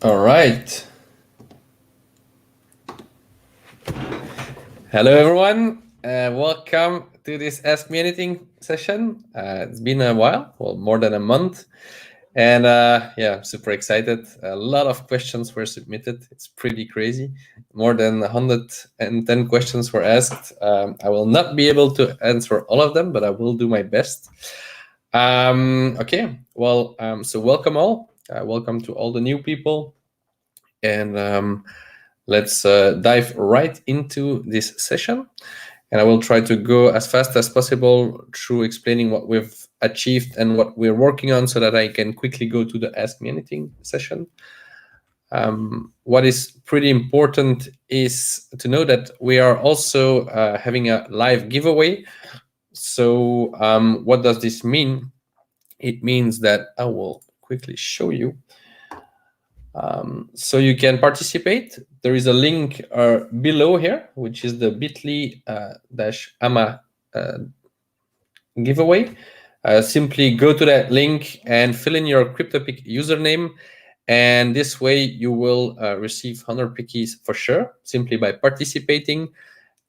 All right. Hello, everyone. Welcome to this Ask Me Anything session. It's been a while, well, more than a month. And yeah, super excited. A lot of questions were submitted. It's pretty crazy. More than 110 questions were asked. I will not be able to answer all of them, but I will do my best. Okay, well, so welcome all. Welcome to all the new people. And let's dive right into this session. And I will try to go as fast as possible through explaining what we've achieved and what we're working on so that I can quickly go to the Ask Me Anything session. What is pretty important is to know that we are also having a live giveaway. So what does this mean? It means that I will quickly show you. So you can participate. There is a link below here, which is the bit.ly -AMA giveaway. Simply go to that link and fill in your CryptoPick username. And this way you will receive 100 pickies for sure, simply by participating.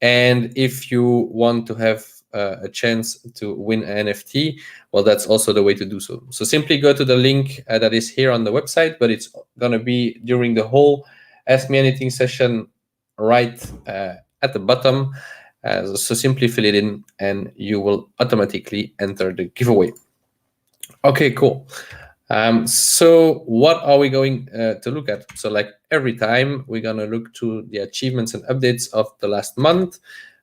And if you want to have a chance to win an NFT, well, that's also the way to do so. So simply go to the link that is here on the website, but it's going to be during the whole Ask Me Anything session right at the bottom. So simply fill it in and you will automatically enter the giveaway. Okay, cool. So what are we going to look at? So like every time, we're going to look to the achievements and updates of the last month.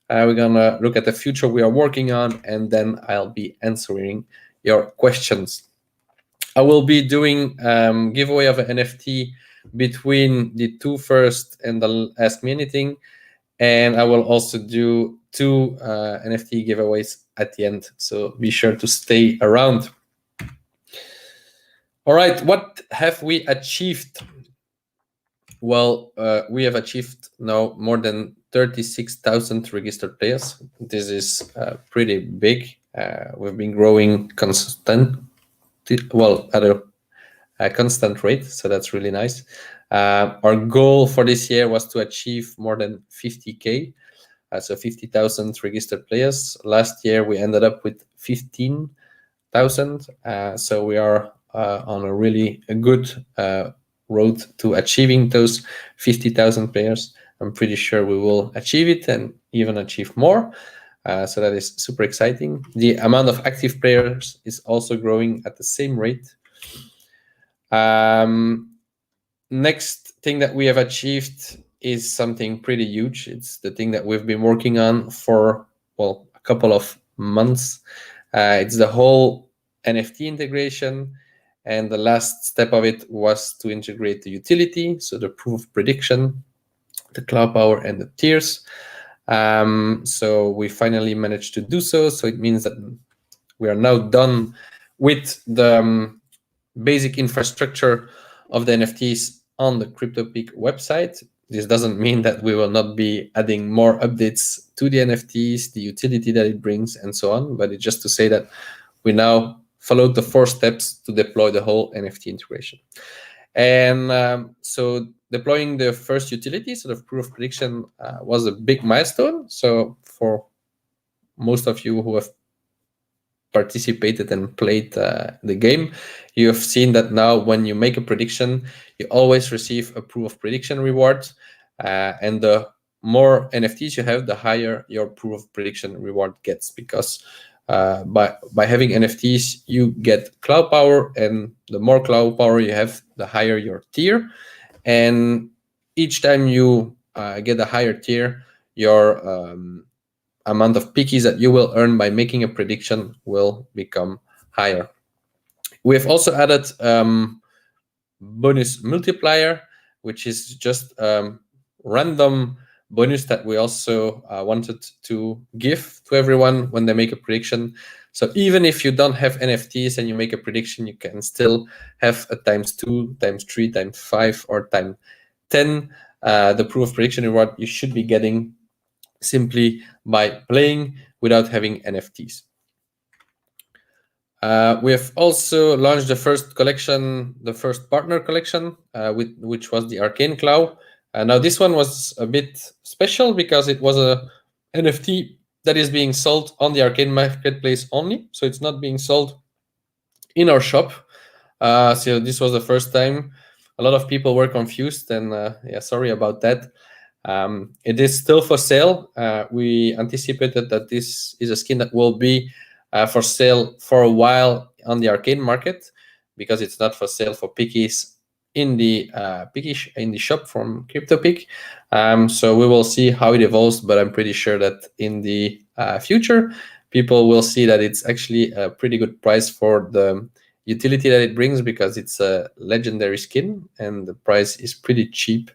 We're going to look at the future we are working on, and then I'll be answering your questions. I will be doing giveaway of an NFT between the two first and the Ask Me Anything. And I will also do two NFT giveaways at the end. So be sure to stay around. All right, what have we achieved? Well, we have achieved now more than 36,000 registered players. This is pretty big. We've been growing at a constant rate, so that's really nice. Our goal for this year was to achieve more than 50K, so 50,000 registered players. Last year, we ended up with 15,000, so we are on a really good road to achieving those 50,000 players. I'm pretty sure we will achieve it and even achieve more. So that is super exciting. The amount of active players is also growing at the same rate. Next thing that we have achieved is something pretty huge. It's the thing that we've been working on for, well, a couple of months. It's the whole NFT integration. And the last step of it was to integrate the utility, so the proof of prediction, the cloud power, and the tiers. So we finally managed to do so. So it means that we are now done with the basic infrastructure of the NFTs on the CryptoPick website. This doesn't mean that we will not be adding more updates to the NFTs, the utility that it brings, and so on. But it's just to say that we now followed the 4 steps to deploy the whole NFT integration. And so deploying the first utility, sort of proof of prediction, was a big milestone. So for most of you who have participated and played the game, you have seen that now when you make a prediction, you always receive a proof of prediction reward. And the more NFTs you have, the higher your proof of prediction reward gets, because by having NFTs, you get cloud power, and the more cloud power you have, the higher your tier. And each time you get a higher tier, your amount of pickies that you will earn by making a prediction will become higher. We have also added bonus multiplier, which is just random bonus that we also wanted to give to everyone when they make a prediction. So even if you don't have NFTs and you make a prediction, you can still have a ×2, ×3, ×5, or ×10 the proof of prediction reward you should be getting simply by playing without having NFTs. We have also launched the first collection, the first partner collection, which was the Arcane Claw. Now this one was a bit special because it was a NFT that is being sold on the Arcane marketplace only, so it's not being sold in our shop. So this was the first time. A lot of people were confused, and yeah, sorry about that. It is still for sale. We anticipated that this is a skin that will be for sale for a while on the arcade market, because it's not for sale for pickies in the in the shop from CryptoPick. So we will see how it evolves, but I'm pretty sure that in the future, people will see that it's actually a pretty good price for the utility that it brings, because it's a legendary skin and the price is pretty cheap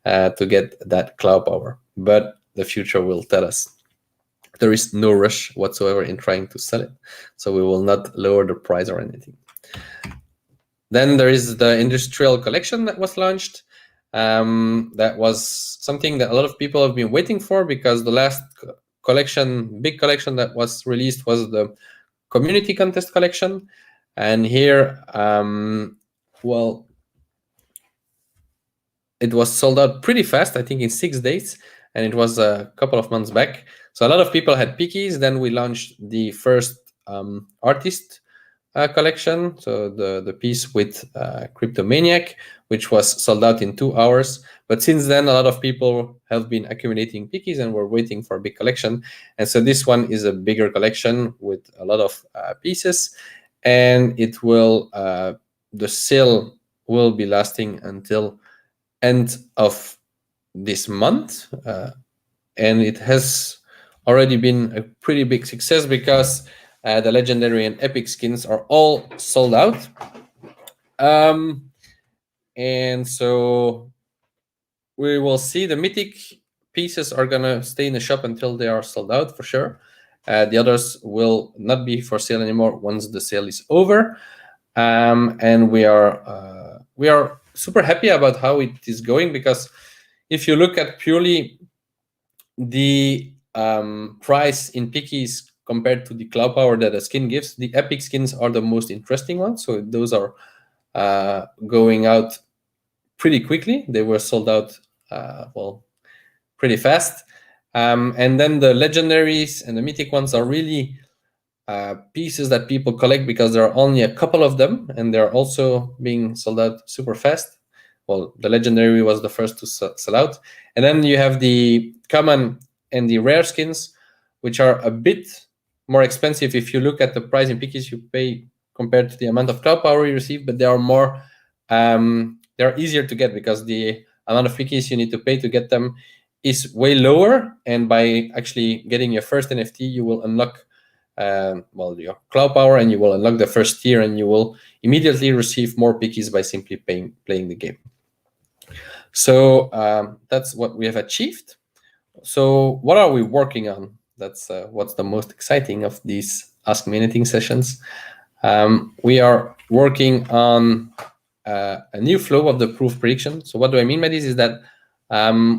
to get that cloud power. But the future will tell us. There is no rush whatsoever in trying to sell it, so we will not lower the price or anything. Then there is the industrial collection that was launched. That was something that a lot of people have been waiting for, because the last collection, big collection that was released was the community contest collection. And here, well, it was sold out pretty fast, I think in 6 days, and it was a couple of months back. So a lot of people had pickies. Then we launched the first artist collection, so the piece with Cryptomaniac, which was sold out in 2 hours. But since then, a lot of people have been accumulating pickies and were waiting for a big collection. And so this one is a bigger collection with a lot of pieces, and it will the sale will be lasting until end of this month, and it has already been a pretty big success, because the legendary and epic skins are all sold out. And so we will see the mythic pieces are gonna stay in the shop until they are sold out for sure. The others will not be for sale anymore once the sale is over. And we are super happy about how it is going, because if you look at purely the price in pickies compared to the cloud power that a skin gives, the epic skins are the most interesting ones. So those are going out pretty quickly. They were sold out well, pretty fast. And then the legendaries and the mythic ones are really pieces that people collect, because there are only a couple of them, and they're also being sold out super fast. Well, the legendary was the first to sell out. And then you have the common and the rare skins, which are a bit more expensive if you look at the price in pickies you pay compared to the amount of cloud power you receive, but they are more they're easier to get, because the amount of pickies you need to pay to get them is way lower. And by actually getting your first NFT, you will unlock well, your cloud power, and you will unlock the first tier, and you will immediately receive more pickies by simply playing the game. So that's what we have achieved. So what are we working on? That's what's the most exciting of these Ask Me Anything sessions. We are working on a new flow of the proof prediction. So what do I mean by this is that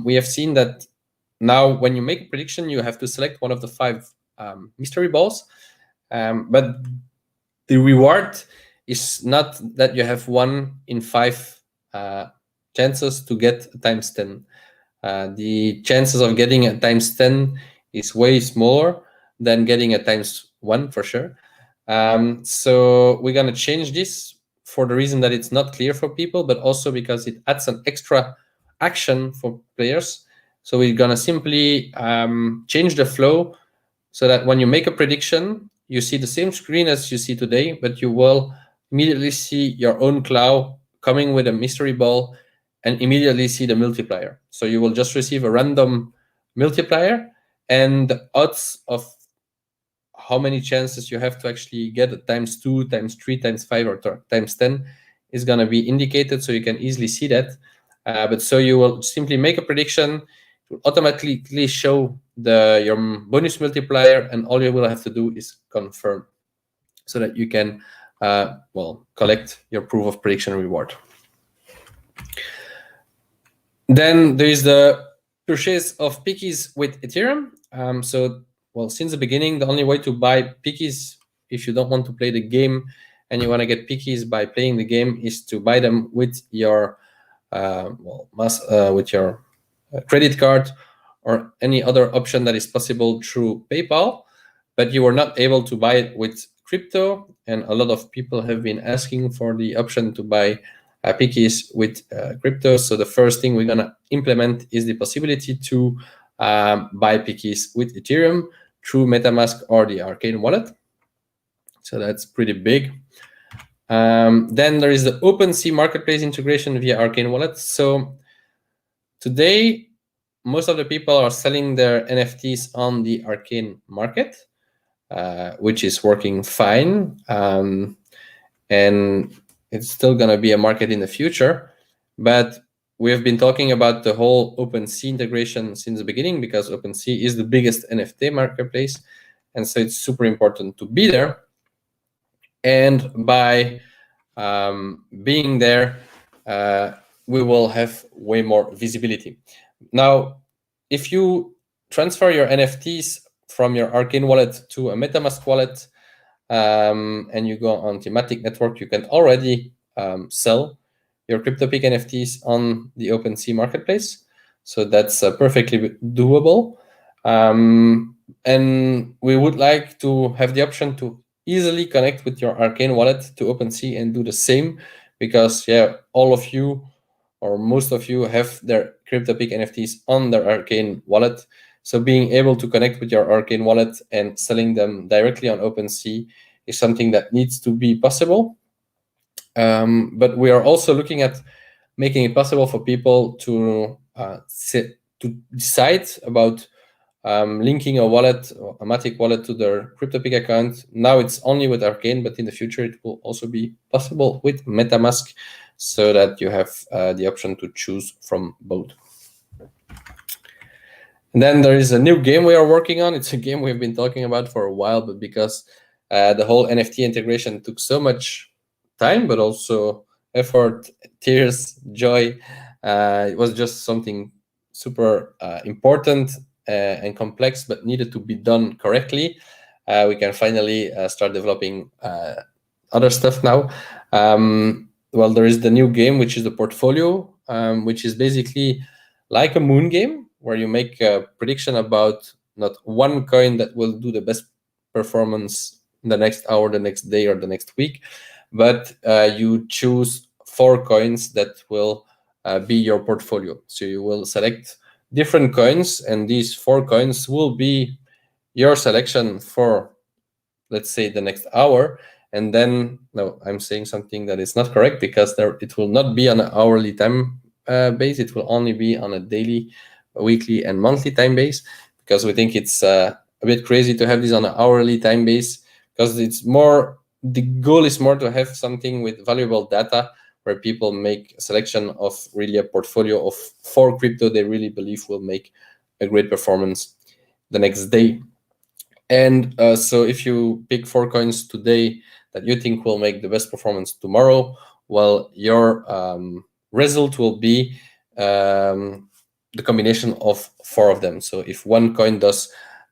we have seen that now when you make a prediction, you have to select one of the 5 mystery balls, but the reward is not that you have 1 in 5 chances to get a times 10. The chances of getting a times 10 is way smaller than getting a times 1 for sure. So we're gonna change this for the reason that it's not clear for people, but also because it adds an extra action for players. So we're gonna simply change the flow, so that when you make a prediction, you see the same screen as you see today, but you will immediately see your own cloud coming with a mystery ball, and immediately see the multiplier. So you will just receive a random multiplier, and the odds of how many chances you have to actually get a times 2, times 3, times 5, or times 10 is going to be indicated, so you can easily see that. But so you will simply make a prediction, it will automatically show your bonus multiplier, and all you will have to do is confirm, so that you can well, collect your proof of prediction reward. Then there is the purchase of pickies with Ethereum. So, well, since the beginning, the only way to buy pickies if you don't want to play the game and you want to get pickies by playing the game, is to buy them with your with your credit card or any other option that is possible through PayPal, but you are not able to buy it with crypto. And a lot of people have been asking for the option to buy pickies with crypto. So the first thing we're gonna implement is the possibility to buy pickies with Ethereum through MetaMask or the Arcane wallet. So that's pretty big. Then there is the OpenSea marketplace integration via Arcane wallet. So today, most of the people are selling their NFTs on the Arcane market, which is working fine. And it's still going to be a market in the future. But we have been talking about the whole OpenSea integration since the beginning, because OpenSea is the biggest NFT marketplace. And so it's super important to be there. And by being there, we will have way more visibility. Now, if you transfer your NFTs from your Arcane wallet to a MetaMask wallet, and you go on Thematic Network, you can already sell your CryptoPick NFTs on the OpenSea marketplace. So that's perfectly doable. And we would like to have the option to easily connect with your Arcane wallet to OpenSea and do the same, because all of you or most of you have their CryptoPick NFTs on their Arcane wallet. So being able to connect with your Arcane wallet and selling them directly on OpenSea is something that needs to be possible. But we are also looking at making it possible for people to decide about linking a wallet or a Matic wallet to their CryptoPick account. Now it's only with Arcane, but in the future it will also be possible with MetaMask, so that you have the option to choose from both. And then there is a new game we are working on. It's a game we've been talking about for a while, but because the whole NFT integration took so much time, but also effort, tears, joy, it was just something super important and complex, but needed to be done correctly. We can finally start developing other stuff now. Well, there is the new game, which is the portfolio, which is basically like a moon game, where you make a prediction about not one coin that will do the best performance the next hour, the next day, or the next week, but you choose 4 coins that will be your portfolio. So you will select different coins, and these 4 coins will be your selection for, let's say, the next hour. And then, no, I'm saying something that is not correct, because it will not be on an hourly time base. It will only be on a daily, weekly, and monthly time base, because we think it's a bit crazy to have this on an hourly time base, because it's more, the goal is more to have something with valuable data, where people make a selection of really a portfolio of 4 crypto they really believe will make a great performance the next day. And so if you pick 4 coins today that you think will make the best performance tomorrow, well, your result will be the combination of 4 of them. So if one coin does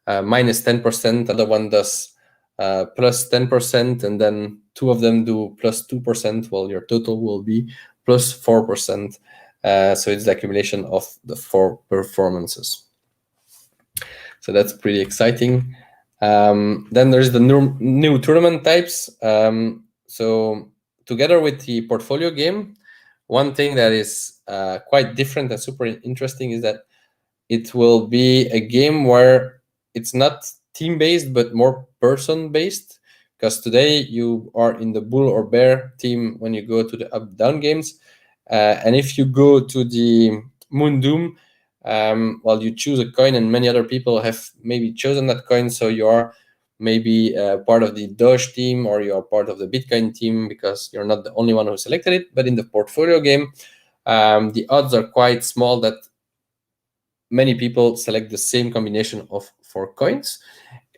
minus 10%, the other one does plus 10%, and then 2 of them do plus 2%, well, your total will be plus 4%. So it's the accumulation of the 4 performances. So that's pretty exciting. Then there's the new tournament types. So together with the portfolio game, one thing that is quite different and super interesting is that it will be a game where it's not team-based, but more person-based. Because today you are in the bull or bear team when you go to the up-down games. And if you go to the Moon Doom, well, you choose a coin, and many other people have maybe chosen that coin, so you are maybe part of the Doge team, or you are part of the Bitcoin team, because you're not the only one who selected it. But in the portfolio game, the odds are quite small that many people select the same combination of 4 coins,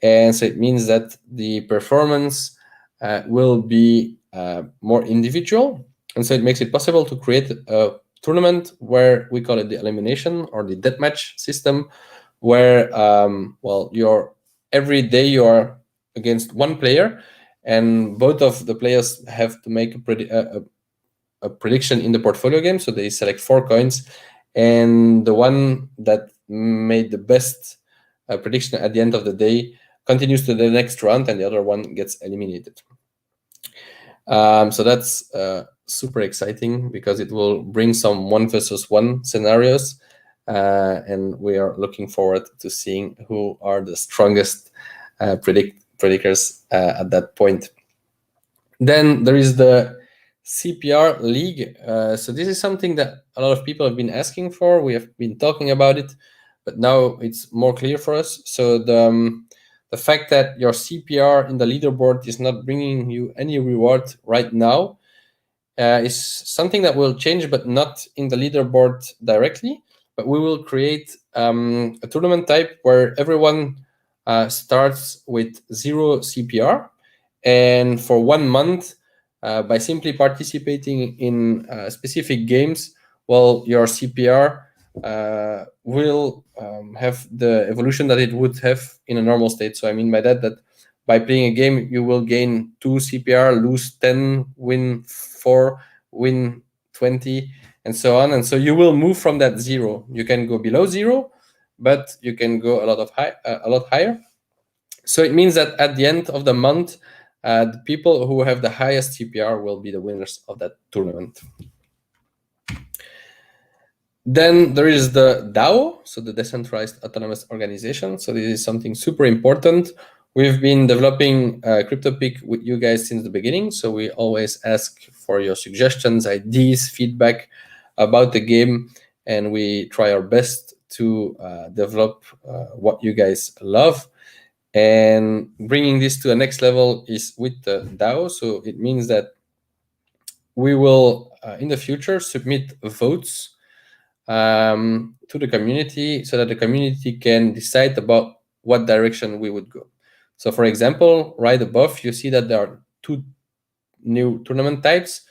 and so it means that the performance will be more individual, and so it makes it possible to create a tournament where we call it the elimination or the deathmatch system, where well, every day you are against one player, and both of the players have to make a prediction in the portfolio game. So they select 4 coins, and the one that made the best prediction at the end of the day continues to the next round, and the other one gets eliminated. So that's super exciting because it will bring some 1 versus 1 scenarios, and we are looking forward to seeing who are the strongest predictors at that point. Then there is the CPR League. So this is something that a lot of people have been asking for. We have been talking about it, but now it's more clear for us. So the fact that your CPR in the leaderboard is not bringing you any reward right now is something that will change, but not in the leaderboard directly. But we will create a tournament type where everyone starts with 0 CPR, and for 1 month, by simply participating in specific games, well, your CPR will have the evolution that it would have in a normal state. So I mean by that by playing a game, you will gain 2 CPR, lose 10, win 4, win 20, and so on. And so you will move from that 0. You can go below 0, but you can go a lot higher. So it means that at the end of the month, the people who have the highest CPR will be the winners of that tournament. Then there is the DAO, so the Decentralized Autonomous Organization. So this is something super important. We've been developing CryptoPick with you guys since the beginning. So we always ask for your suggestions, ideas, feedback about the game, and we try our best to develop what you guys love. And bringing this to the next level is with the DAO. So it means that we will, in the future, submit votes to the community so that the community can decide about what direction we would go. So for example, right above, you see that there are 2 new tournament types.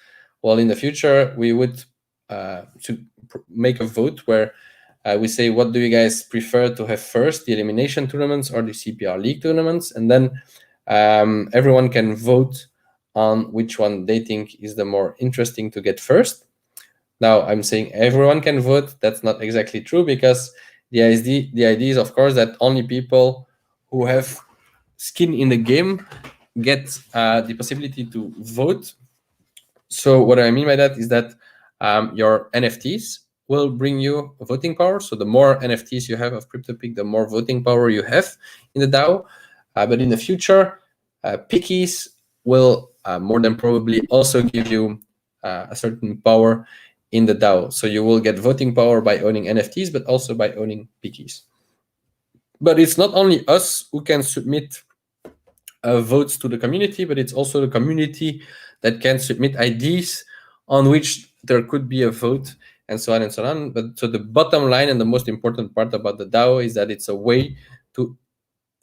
Well, in the future, we would make a vote where we say, what do you guys prefer to have first, the elimination tournaments or the CPR League tournaments? And then everyone can vote on which one they think is the more interesting to get first. Now, I'm saying everyone can vote. That's not exactly true, because the idea is, of course, that only people who have skin in the game get the possibility to vote. So what I mean by that is that your NFTs will bring you voting power. So the more NFTs you have of CryptoPick, the more voting power you have in the DAO. But in the future, pickies will more than probably also give you a certain power in the DAO. So you will get voting power by owning NFTs, but also by owning pickies. But it's not only us who can submit votes to the community, but it's also the community that can submit ideas on which there could be a vote, and so on and so on. But so the bottom line and the most important part about the DAO is that it's a way to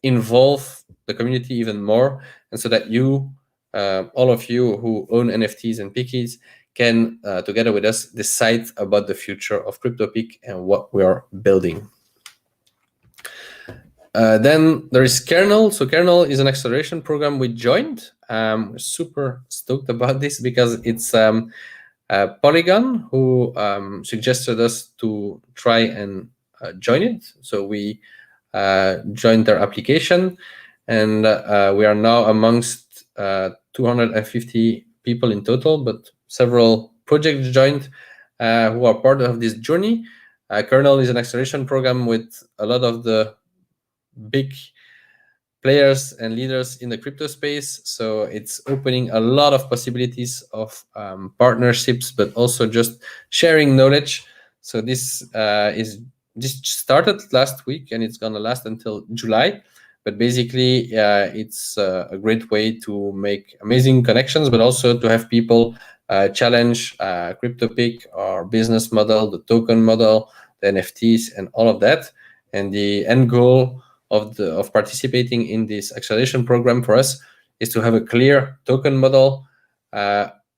involve the community even more, and so that you, all of you who own NFTs and pickies, can, together with us, decide about the future of CryptoPick and what we are building. Then there is Kernel. So Kernel is an acceleration program we joined. We're super stoked about this because it's Polygon who suggested us to try and join it. So we joined their application, and we are now amongst 250 people in total, but several projects joined who are part of this journey. Kernel is an acceleration program with a lot of the big players and leaders in the crypto space. So it's opening a lot of possibilities of partnerships, but also just sharing knowledge. So this started last week, and it's gonna last until July. But basically, it's a great way to make amazing connections, but also to have people challenge CryptoPick, our business model, the token model, the NFTs, and all of that. And the end goal of participating in this acceleration program for us is to have a clear token model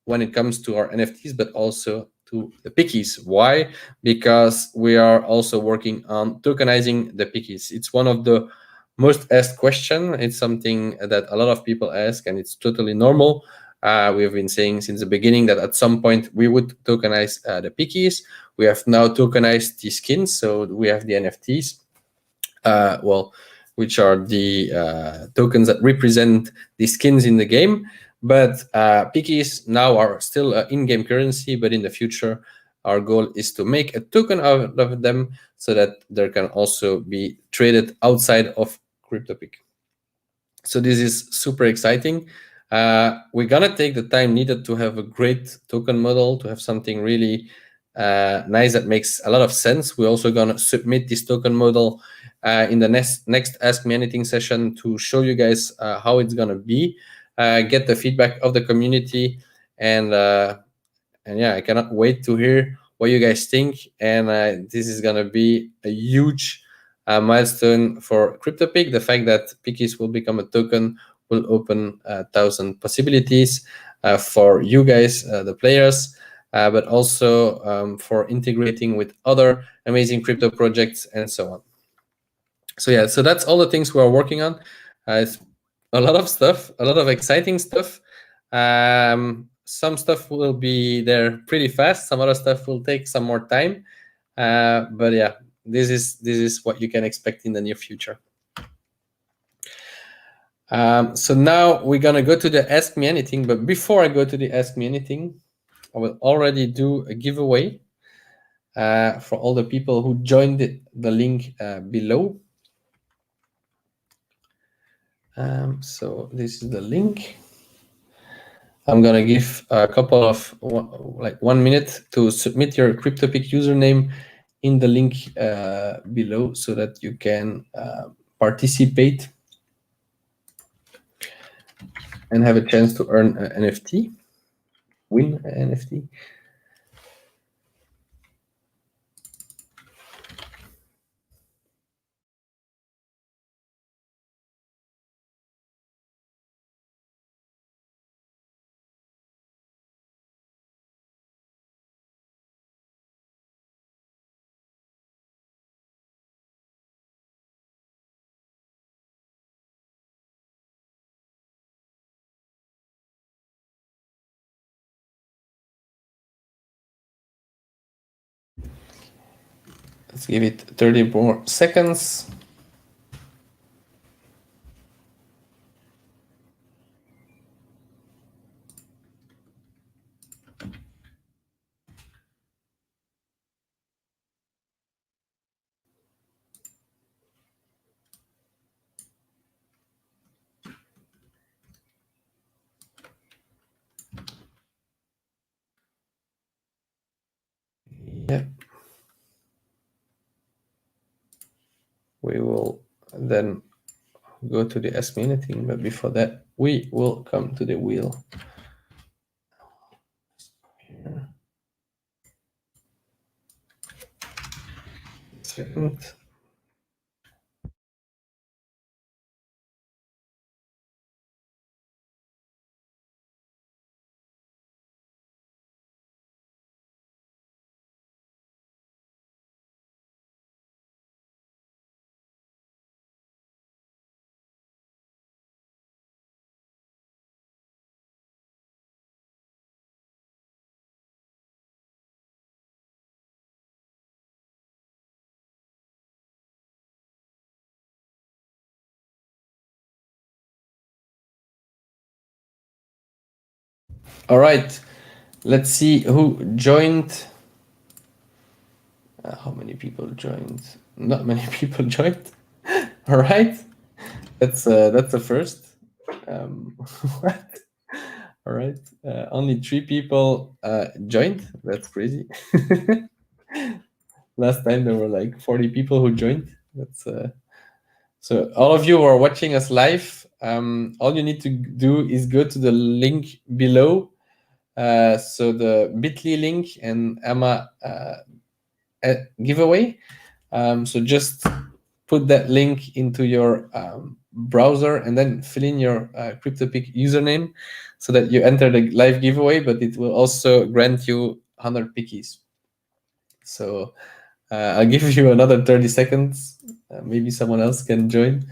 when it comes to our NFTs, but also to the pickies. Why? Because we are also working on tokenizing the pickies. It's one of the most asked question. It's something that a lot of people ask, and it's totally normal. We've been saying since the beginning that at some point we would tokenize the pickies. We have now tokenized the skins, so we have the NFTs. Which are the tokens that represent the skins in the game. But pickies now are still in-game currency, but in the future, our goal is to make a token out of them so that there can also be traded outside of CryptoPick. So this is super exciting. We're gonna take the time needed to have a great token model, to have something really nice that makes a lot of sense. We're also gonna submit this token model in the next Ask Me Anything session to show you guys how it's gonna be, get the feedback of the community, and yeah, I cannot wait to hear what you guys think. And this is gonna be a huge milestone for CryptoPick. The fact that Pickies will become a token will open 1,000 possibilities for you guys, the players, but also for integrating with other amazing crypto projects and so on. So yeah, so that's all the things we are working on. It's a lot of stuff, a lot of exciting stuff. Some stuff will be there pretty fast. Some other stuff will take some more time. But yeah, this is what you can expect in the near future. So now we're gonna go to the Ask Me Anything. But before I go to the Ask Me Anything, I will already do a giveaway for all the people who joined the link below. So this is the link. I'm gonna give a couple of like 1 minute to submit your CryptoPick username in the link below so that you can participate and have a chance to earn an NFT, win an NFT. Let's give it 30 more seconds. Yeah. We will then go to the Ask Me Anything, but before that, we will come to the wheel. Here. Second. All right, let's see who joined. How many people joined? Not many people joined. All right, that's the first. What? All right, only 3 people joined. That's crazy. Last time there were like 40 people who joined. That's so all of you who are watching us live, all you need to do is go to the link below. So the bit.ly link and AMA giveaway. So just put that link into your browser and then fill in your CryptoPick username so that you enter the live giveaway, but it will also grant you 100 pickies. So I'll give you another 30 seconds. Maybe someone else can join.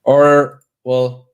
Or, well,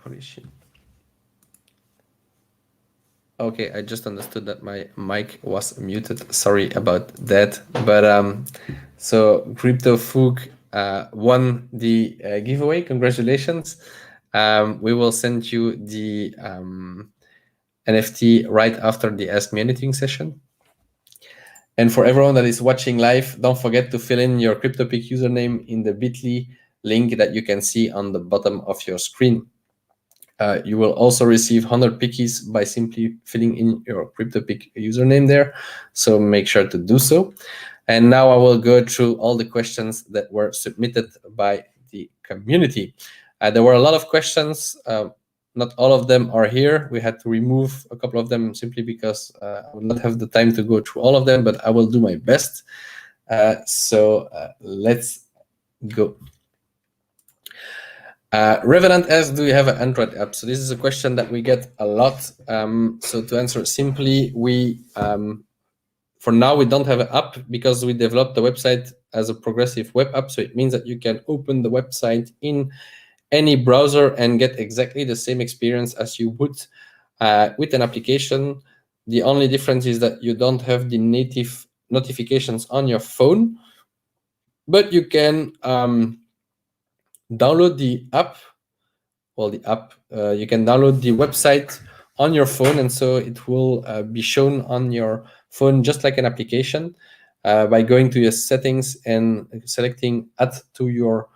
holy shit. Okay, I just understood that my mic was muted. Sorry about that. But so CryptoPick won the giveaway. Congratulations. We will send you the NFT right after the Ask Me Anything session. And for everyone that is watching live, don't forget to fill in your CryptoPick username in the bit.ly link that you can see on the bottom of your screen. You will also receive 100 pickies by simply filling in your CryptoPick username there. So make sure to do so. And now I will go through all the questions that were submitted by the community. There were a lot of questions. Not all of them are here. We had to remove a couple of them simply because I would not have the time to go through all of them, but I will do my best. So let's go. Revenant asks, do you have an Android app? So this is a question that we get a lot. So to answer simply, we for now we don't have an app because we developed the website as a progressive web app. So it means that you can open the website in any browser and get exactly the same experience as you would with an application. The only difference is that you don't have the native notifications on your phone, but you can download the app. Well, the app, you can download the website on your phone, and so it will be shown on your phone just like an application by going to your settings and selecting add to your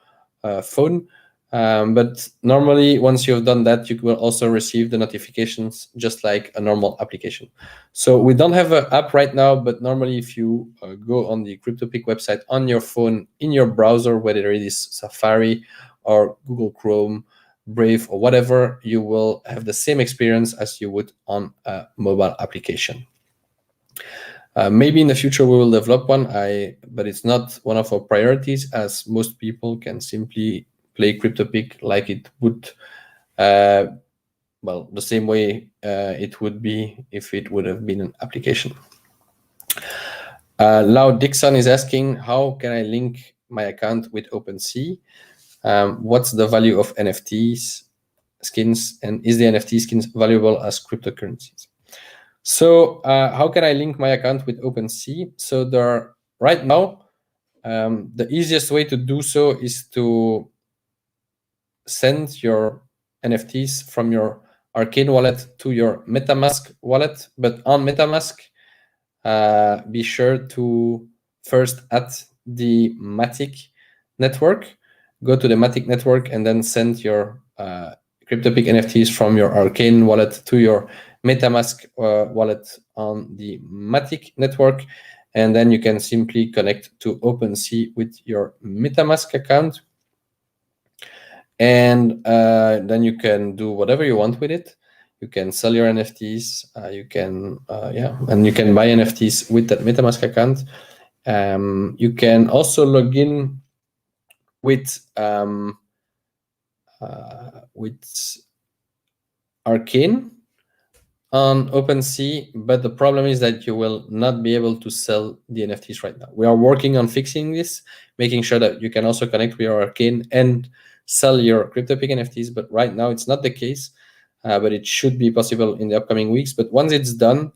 phone. But normally, once you've done that, you will also receive the notifications just like a normal application. So we don't have an app right now, but normally if you go on the CryptoPick website on your phone, in your browser, whether it is Safari or Google Chrome, Brave, or whatever, you will have the same experience as you would on a mobile application. Maybe in the future we will develop one, but it's not one of our priorities, as most people can simply play CryptoPick like it would, well, the same way it would be if it would have been an application. Lau Dixon is asking, how can I link my account with OpenSea? What's the value of NFTs skins, and is the NFT skins valuable as cryptocurrencies? So how can I link my account with OpenSea? So there are, right now, the easiest way to do so is to send your NFTs from your Arcane wallet to your MetaMask wallet. But on MetaMask, be sure to first add the Matic network. Go to the Matic network and then send your CryptoPick NFTs from your Arcane wallet to your MetaMask wallet on the Matic network. And then you can simply connect to OpenSea with your MetaMask account. And then you can do whatever you want with it. You can sell your NFTs. You can, and you can buy NFTs with that MetaMask account. You can also log in with Arcane on OpenSea, but the problem is that you will not be able to sell the NFTs right now. We are working on fixing this, making sure that you can also connect with your Arcane and sell your CryptoPick NFTs, but right now it's not the case, but it should be possible in the upcoming weeks. But once it's done,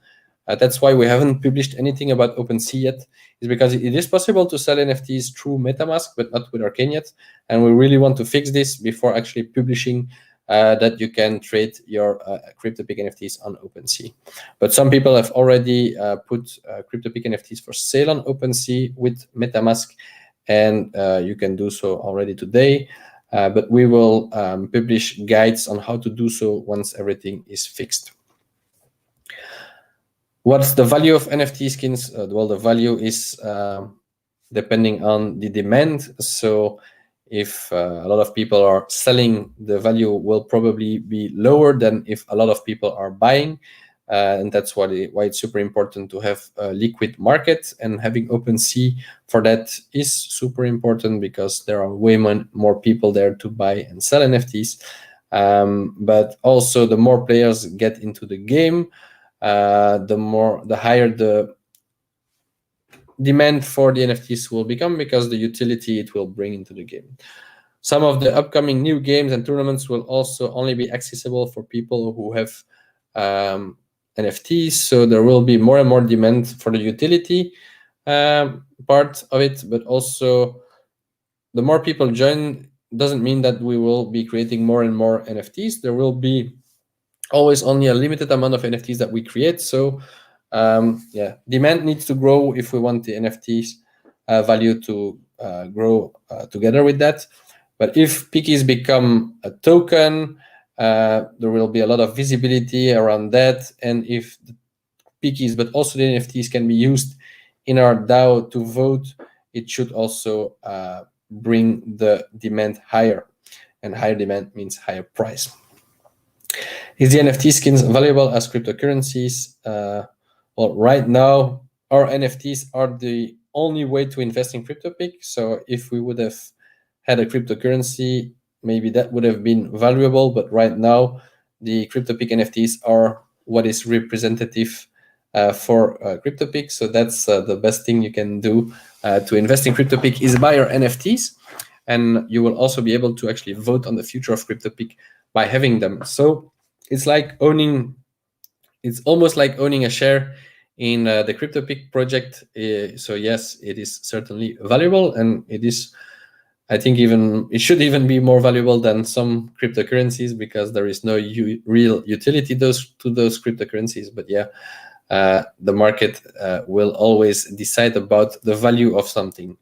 that's why we haven't published anything about OpenSea yet, is because it is possible to sell NFTs through MetaMask, but not with Arcane yet. And we really want to fix this before actually publishing that you can trade your CryptoPick NFTs on OpenSea. But some people have already put CryptoPick NFTs for sale on OpenSea with MetaMask, and you can do so already today. But we will publish guides on how to do so once everything is fixed. What's the value of NFT skins? Well, the value is depending on the demand. So if a lot of people are selling, the value will probably be lower than if a lot of people are buying. And that's why it's super important to have a liquid market, and having OpenSea for that is super important because there are way more people there to buy and sell NFTs. But also the more players get into the game, the higher the demand for the NFTs will become, because the utility it will bring into the game. Some of the upcoming new games and tournaments will also only be accessible for people who have NFTs. So there will be more and more demand for the utility part of it, but also the more people join doesn't mean that we will be creating more and more NFTs. There will be always only a limited amount of NFTs that we create. So demand needs to grow if we want the NFTs value to grow together with that. But if Pickies become a token, there will be a lot of visibility around that. And if the Pickies, but also the NFTs, can be used in our DAO to vote, it should also bring the demand higher. And higher demand means higher price. Is the NFT skins valuable as cryptocurrencies? Well, right now, our NFTs are the only way to invest in CryptoPick. So if we would have had a cryptocurrency, maybe that would have been valuable. But right now, the CryptoPick NFTs are what is representative for CryptoPick. So that's the best thing you can do to invest in CryptoPick, is buy your NFTs. And you will also be able to actually vote on the future of CryptoPick by having them. So it's almost like owning a share in the CryptoPick project. So yes, it is certainly valuable, and it is, I think, it should even be more valuable than some cryptocurrencies, because there is no real utility to those cryptocurrencies. But the market will always decide about the value of something.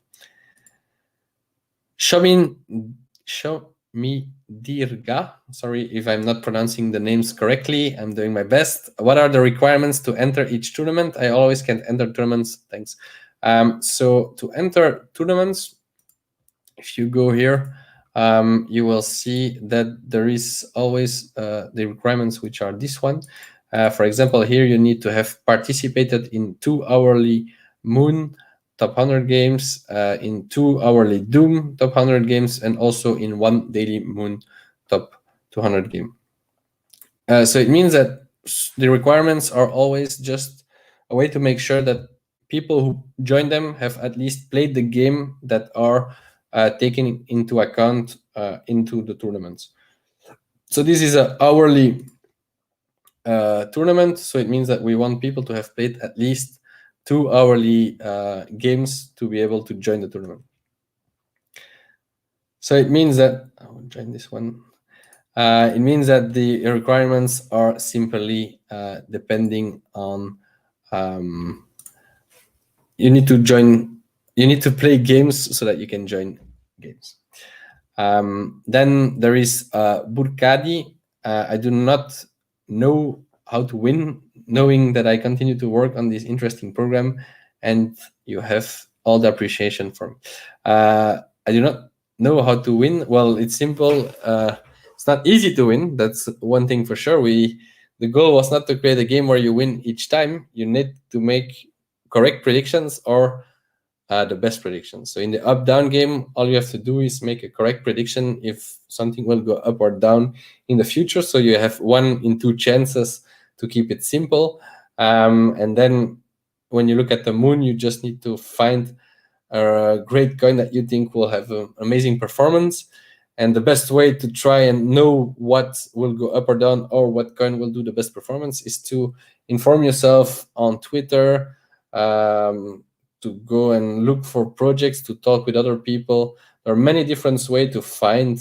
Dirga, sorry if I'm not pronouncing the names correctly. I'm doing my best. What are the requirements to enter each tournament? I always can't enter tournaments. Thanks. So to enter tournaments, if you go here, you will see that there is always the requirements, which are this one. For example, here you need to have participated in 2 hourly Moon top 100 games, in 2 hourly Doom top 100 games, and also in 1 daily Moon top 200 game. So it means that the requirements are always just a way to make sure that people who join them have at least played the game that are taken into account into the tournaments. So this is an hourly tournament. So it means that we want people to have played at least 2 hourly games to be able to join the tournament. So it means that I will join this one. It means that the requirements are simply depending on you need to play games so that you can join games. Then there is Burkadi. I do not know how to win, knowing that I continue to work on this interesting program, and you have all the appreciation for me. I do not know how to win. Well, it's simple. It's not easy to win. That's one thing for sure. The goal was not to create a game where you win each time. You need to make correct predictions or the best predictions. So in the up-down game, all you have to do is make a correct prediction if something will go up or down in the future. So you have 1 in 2 chances to keep it simple. And then when you look at the moon, you just need to find a great coin that you think will have an amazing performance. And the best way to try and know what will go up or down or what coin will do the best performance is to inform yourself on Twitter, to go and look for projects, to talk with other people. There are many different ways to find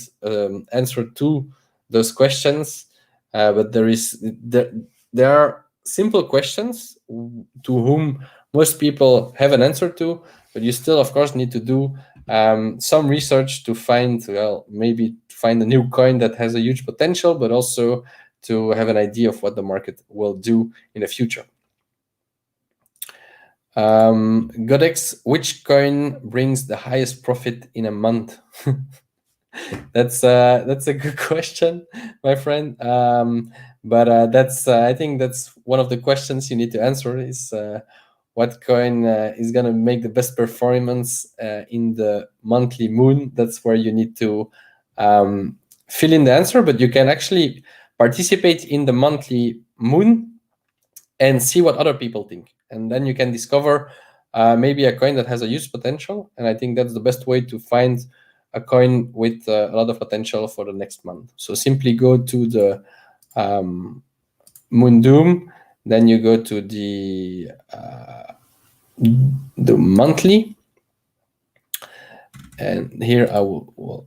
answer to those questions, but there are simple questions to whom most people have an answer to, but you still, of course, need to do some research to find, maybe find a new coin that has a huge potential, but also to have an idea of what the market will do in the future. Godex, which coin brings the highest profit in a month? That's a good question, my friend. But I think that's one of the questions you need to answer is what coin is going to make the best performance in the monthly moon. That's where you need to fill in the answer, but you can actually participate in the monthly moon and see what other people think. And then you can discover maybe a coin that has a huge potential. And I think that's the best way to find a coin with a lot of potential for the next month. So simply go to the Moon Doom, then you go to the monthly. And here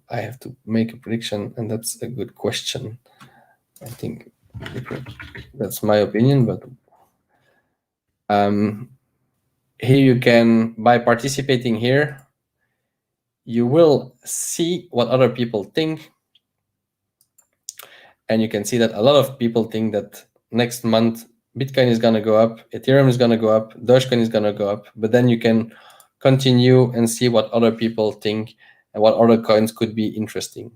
I have to make a prediction, and that's a good question. I think that's my opinion, but here you can, by participating here, you will see what other people think. And you can see that a lot of people think that next month Bitcoin is going to go up, Ethereum is going to go up, Dogecoin is going to go up. But then you can continue and see what other people think and what other coins could be interesting.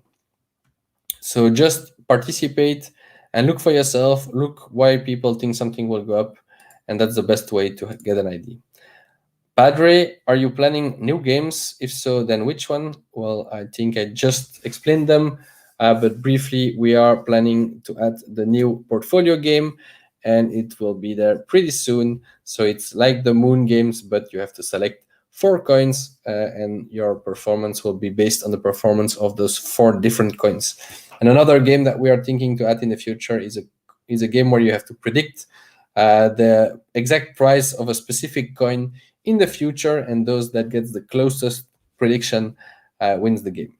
So just participate and look for yourself, look why people think something will go up. And that's the best way to get an idea. Padre, are you planning new games? If so, then which one? Well, I think I just explained them, but briefly, we are planning to add the new portfolio game, and it will be there pretty soon. So it's like the Moon games, but you have to select 4 coins, and your performance will be based on the performance of those 4 different coins. And another game that we are thinking to add in the future is a game where you have to predict the exact price of a specific coin in the future, and those that gets the closest prediction wins the game.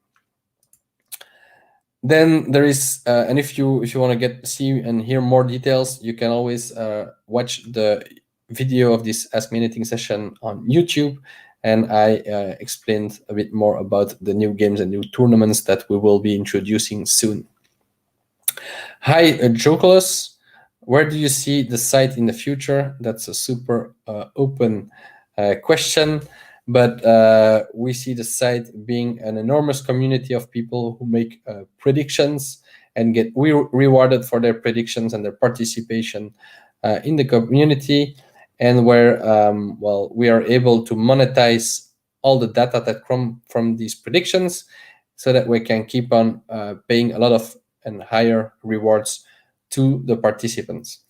Then there is, and if you want to see and hear more details, you can always watch the video of this Ask Me Anything session on YouTube, and I explained a bit more about the new games and new tournaments that we will be introducing soon. Hi, Jokulus. Where do you see the site in the future? That's a super open question, but we see the site being an enormous community of people who make predictions and get rewarded for their predictions and their participation in the community, and where we are able to monetize all the data that come from these predictions, so that we can keep on paying a lot of and higher rewards to the participants.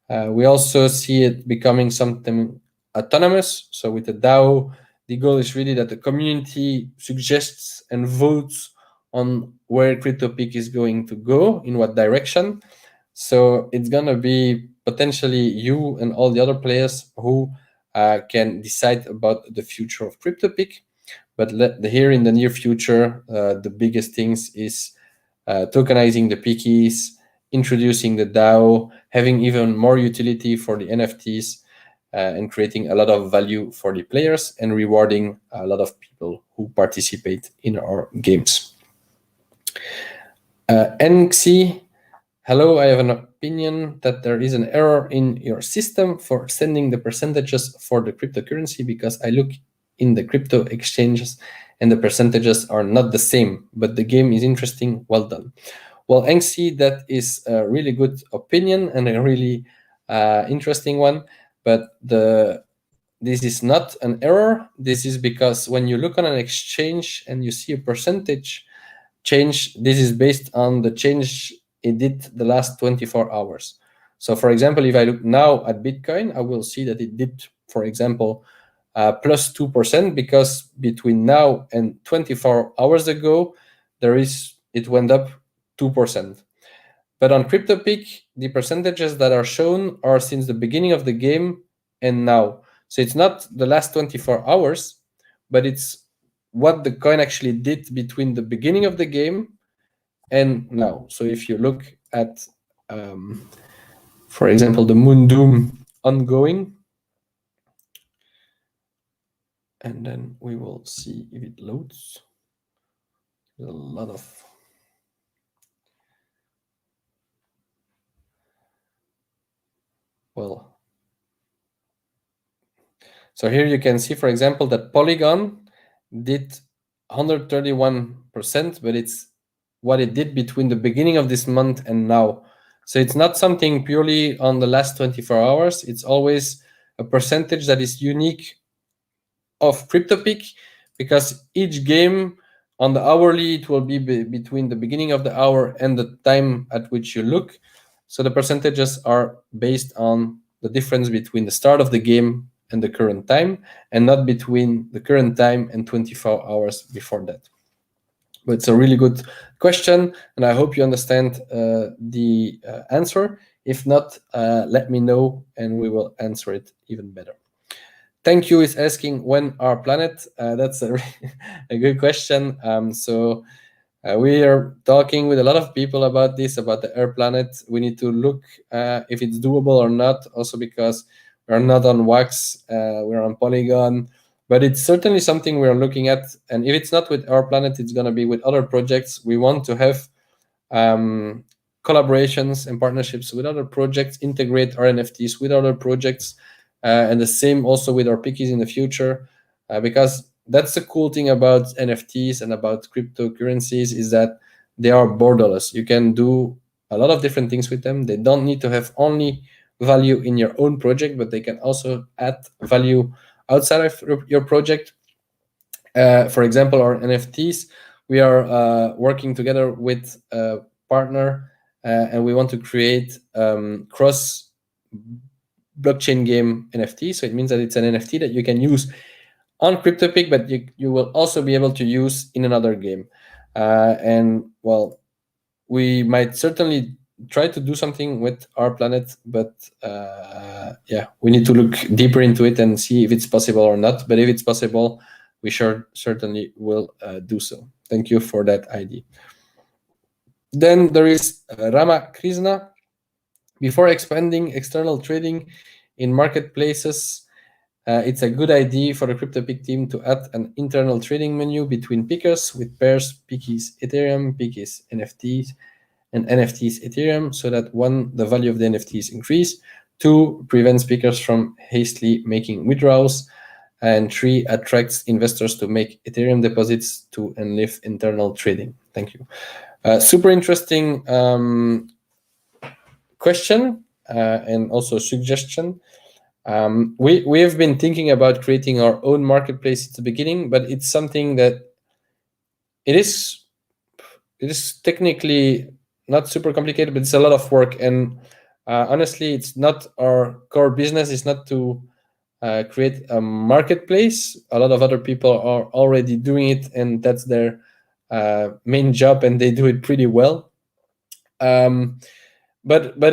We also see it becoming something autonomous. So with the DAO, the goal is really that the community suggests and votes on where CryptoPick is going to go, in what direction. So it's gonna be potentially you and all the other players who can decide about the future of CryptoPick. But here in the near future, the biggest things is tokenizing the pickies, introducing the DAO, having even more utility for the NFTs, and creating a lot of value for the players and rewarding a lot of people who participate in our games. NXI, hello, I have an opinion that there is an error in your system for sending the percentages for the cryptocurrency, because I look in the crypto exchanges and the percentages are not the same, but the game is interesting. Well done. Well, NXI, that is a really good opinion and a really interesting one, but this is not an error. This is because when you look on an exchange and you see a percentage change, this is based on the change it did the last 24 hours. So for example, if I look now at Bitcoin, I will see that it did, for example, plus 2%, because between now and 24 hours ago, it went up 2%. But on CryptoPick, the percentages that are shown are since the beginning of the game and now. So it's not the last 24 hours, but it's what the coin actually did between the beginning of the game and now. So if you look at, for example, the Moon Doom ongoing, and then we will see if it loads. There's a lot of... Well, so here you can see, for example, that Polygon did 131%, but it's what it did between the beginning of this month and now. So it's not something purely on the last 24 hours. It's always a percentage that is unique of CryptoPick, because each game on the hourly, it will be between the beginning of the hour and the time at which you look. So the percentages are based on the difference between the start of the game and the current time, and not between the current time and 24 hours before that. But it's a really good question, and I hope you understand the answer. If not, let me know and we will answer it even better. Thank you is asking when our planet. That's a good question. We are talking with a lot of people about this, about the air planet. We need to look if it's doable or not, also because we're not on Wax, we're on Polygon, but it's certainly something we're looking at. And if it's not with our planet, it's going to be with other projects. We want to have collaborations and partnerships with other projects, integrate our NFTs with other projects, and the same also with our pickies in the future, because that's the cool thing about NFTs and about cryptocurrencies, is that they are borderless. You can do a lot of different things with them. They don't need to have only value in your own project, but they can also add value outside of your project. For example, our NFTs, we are working together with a partner, and we want to create cross blockchain game NFT. So it means that it's an NFT that you can use on CryptoPick, but you will also be able to use in another game. And well, we might certainly try to do something with our planet, but yeah, we need to look deeper into it and see if it's possible or not. But if it's possible, we certainly will do so. Thank you for that idea. Then there is Rama Krishna. Before expanding external trading in marketplaces, it's a good idea for the CryptoPick team to add an internal trading menu between pickers with pairs pickies Ethereum, pickies NFTs, and NFTs Ethereum, so that one, the value of the NFTs increase, two, prevents pickers from hastily making withdrawals, and three, attracts investors to make Ethereum deposits to enlive internal trading. Thank you. Super interesting question and also suggestion. We have been thinking about creating our own marketplace at the beginning, but it's something that it is technically not super complicated, but it's a lot of work. And honestly, it's not our core business. It's not to create a marketplace. A lot of other people are already doing it, and that's their main job, and they do it pretty well. But but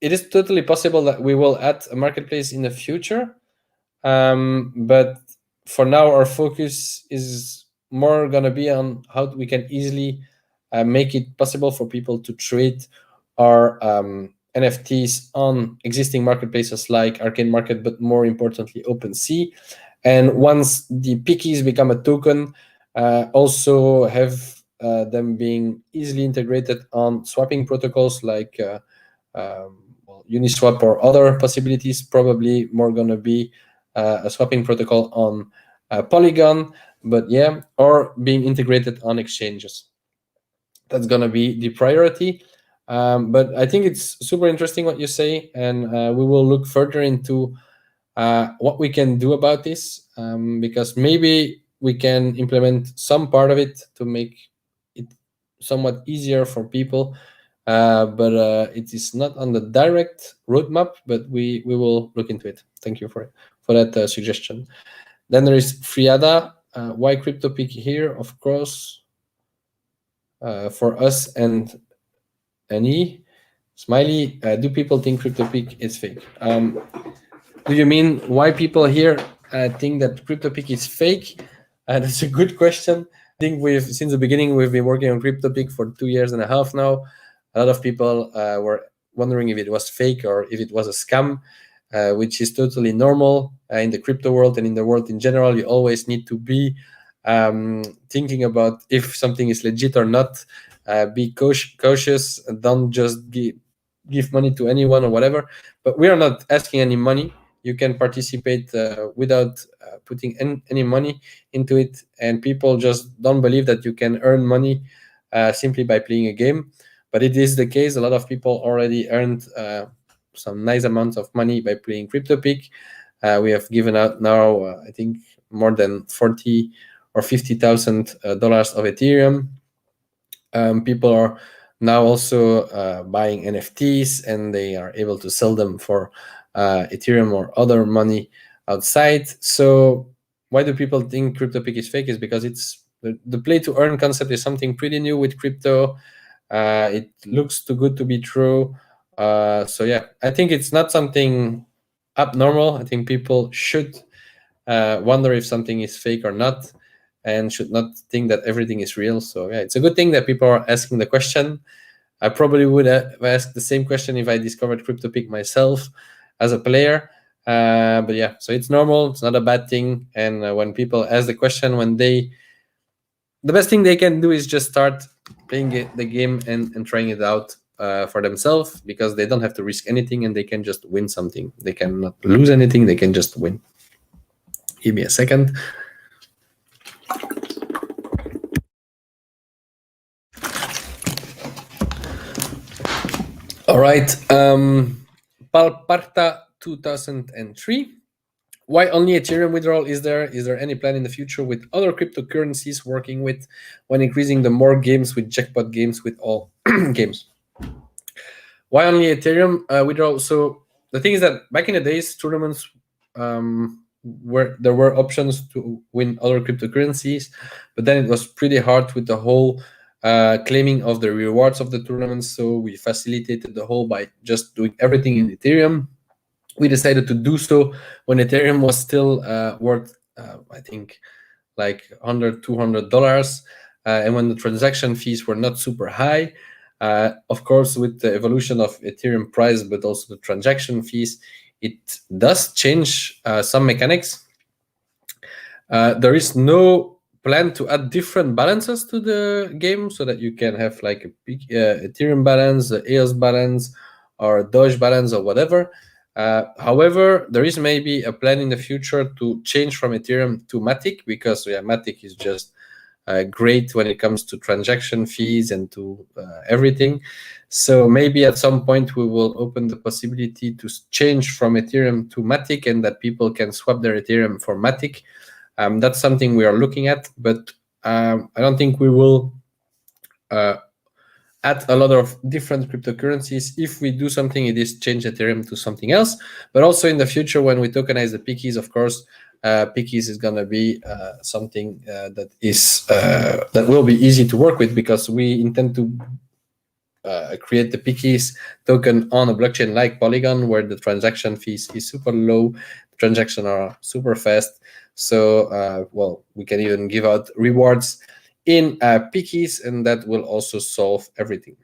it is totally possible that we will add a marketplace in the future. But for now, our focus is more gonna be on how we can easily make it possible for people to trade our NFTs on existing marketplaces like Arcade Market, but more importantly, OpenSea. And once the pickies become a token, also have them being easily integrated on swapping protocols like well, Uniswap or other possibilities. Probably more gonna be a swapping protocol on Polygon, but yeah, or being integrated on exchanges. That's gonna be the priority. But I think it's super interesting what you say, and we will look further into what we can do about this, because maybe we can implement some part of it to make it somewhat easier for people. But it is not on the direct roadmap, but we will look into it. Thank you for that suggestion. Then there is Friada. Why CryptoPick here? Of course, for us and Annie. Smiley, do people think CryptoPick is fake? Do you mean why people here think that CryptoPick is fake? That's a good question. I think since the beginning, we've been working on CryptoPick for 2.5 years now. A lot of people were wondering if it was fake or if it was a scam, which is totally normal in the crypto world and in the world in general. You always need to be thinking about if something is legit or not. Be cautious. Don't just give money to anyone or whatever. But we are not asking any money. You can participate without putting any money into it, and people just don't believe that you can earn money simply by playing a game. But it is the case. A lot of people already earned some nice amounts of money by playing CryptoPick. We have given out now, I think, more than 40 or $50,000 of Ethereum. People are now also buying NFTs, and they are able to sell them for Ethereum or other money outside. So why do people think CryptoPick is fake? Is because it's the play to earn concept is something pretty new with crypto. It looks too good to be true. So yeah, I think it's not something abnormal. I think people should wonder if something is fake or not, and should not think that everything is real. So yeah, it's a good thing that people are asking the question. I probably would have asked the same question if I discovered CryptoPick myself as a player. But yeah, so it's normal. It's not a bad thing. And when people ask the question, the best thing they can do is just start playing the game and trying it out for themselves, because they don't have to risk anything and they can just win something. They cannot lose anything. They can just win. Give me a second. All right. Palparta 2003. Why only Ethereum withdrawal? Is there any plan in the future with other cryptocurrencies working with when increasing the more games with jackpot games with all games? Why only Ethereum withdrawal? So the thing is that back in the days, tournaments where there were options to win other cryptocurrencies, but then it was pretty hard with the whole claiming of the rewards of the tournaments. So we facilitated the whole by just doing everything in Ethereum. We decided to do so when Ethereum was still worth, I think, like $100, $200, and when the transaction fees were not super high. Of course, with the evolution of Ethereum price, but also the transaction fees, it does change some mechanics. There is no plan to add different balances to the game so that you can have like a big Ethereum balance, EOS balance, or Doge balance, or whatever. However, there is maybe a plan in the future to change from Ethereum to Matic, because Matic is just great when it comes to transaction fees and to everything. So maybe at some point we will open the possibility to change from Ethereum to Matic, and that people can swap their Ethereum for Matic. That's something we are looking at, but I don't think we will add a lot of different cryptocurrencies. If we do something, it is change Ethereum to something else. But also in the future, when we tokenize the pickies, of course, pickies is going to be something that will be easy to work with, because we intend to create the pickies token on a blockchain like Polygon, where the transaction fees is super low, transactions are super fast. So, well, we can even give out rewards in pickies, and that will also solve everything.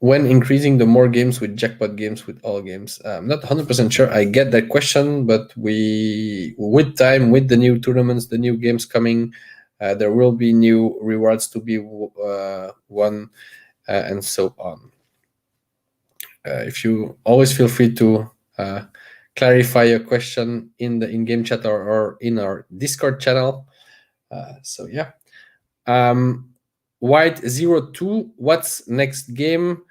When increasing the more games with jackpot games with all games, I'm not 100% sure I get that question, but with time, with the new tournaments, the new games coming, there will be new rewards to be won, and so on. If you always feel free to clarify your question in the in-game chat or in our Discord channel. So yeah. White02, what's next game?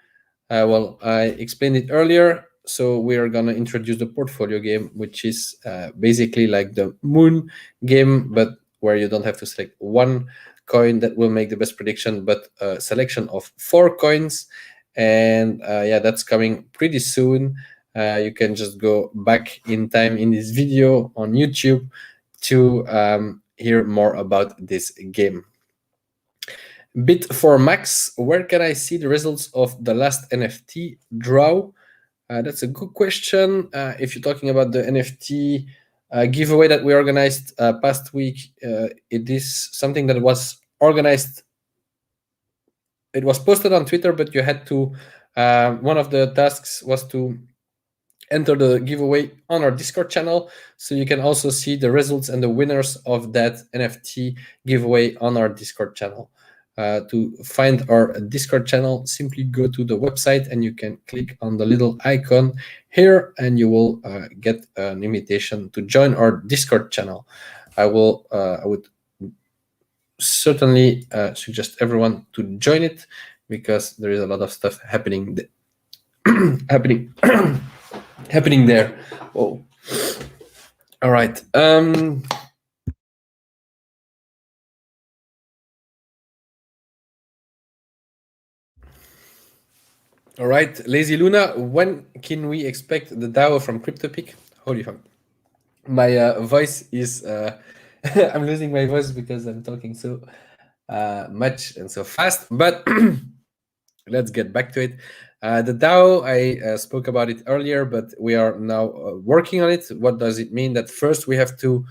Well, I explained it earlier. So we are going to introduce the portfolio game, which is basically like the Moon game, but where you don't have to select one coin that will make the best prediction, but a selection of 4 coins. And yeah, that's coming pretty soon. You can just go back in time in this video on YouTube to hear more about this game. Bit for Max, where can I see the results of the last NFT draw? That's a good question. If you're talking about the NFT giveaway that we organized past week, it is something that was organized. It was posted on Twitter, but you had to, one of the tasks was to enter the giveaway on our Discord channel. So you can also see the results and the winners of that NFT giveaway on our Discord channel. To find our Discord channel, simply go to the website and you can click on the little icon here and you will get an invitation to join our Discord channel. I would certainly suggest everyone to join it because there is a lot of stuff happening happening there. Oh, all right. All right, Lazy Luna, when can we expect the DAO from CryptoPick? Holy fuck. My voice is, I'm losing my voice because I'm talking so much and so fast, but let's get back to it. The DAO, I spoke about it earlier, but we are now working on it. What does it mean? That first we have to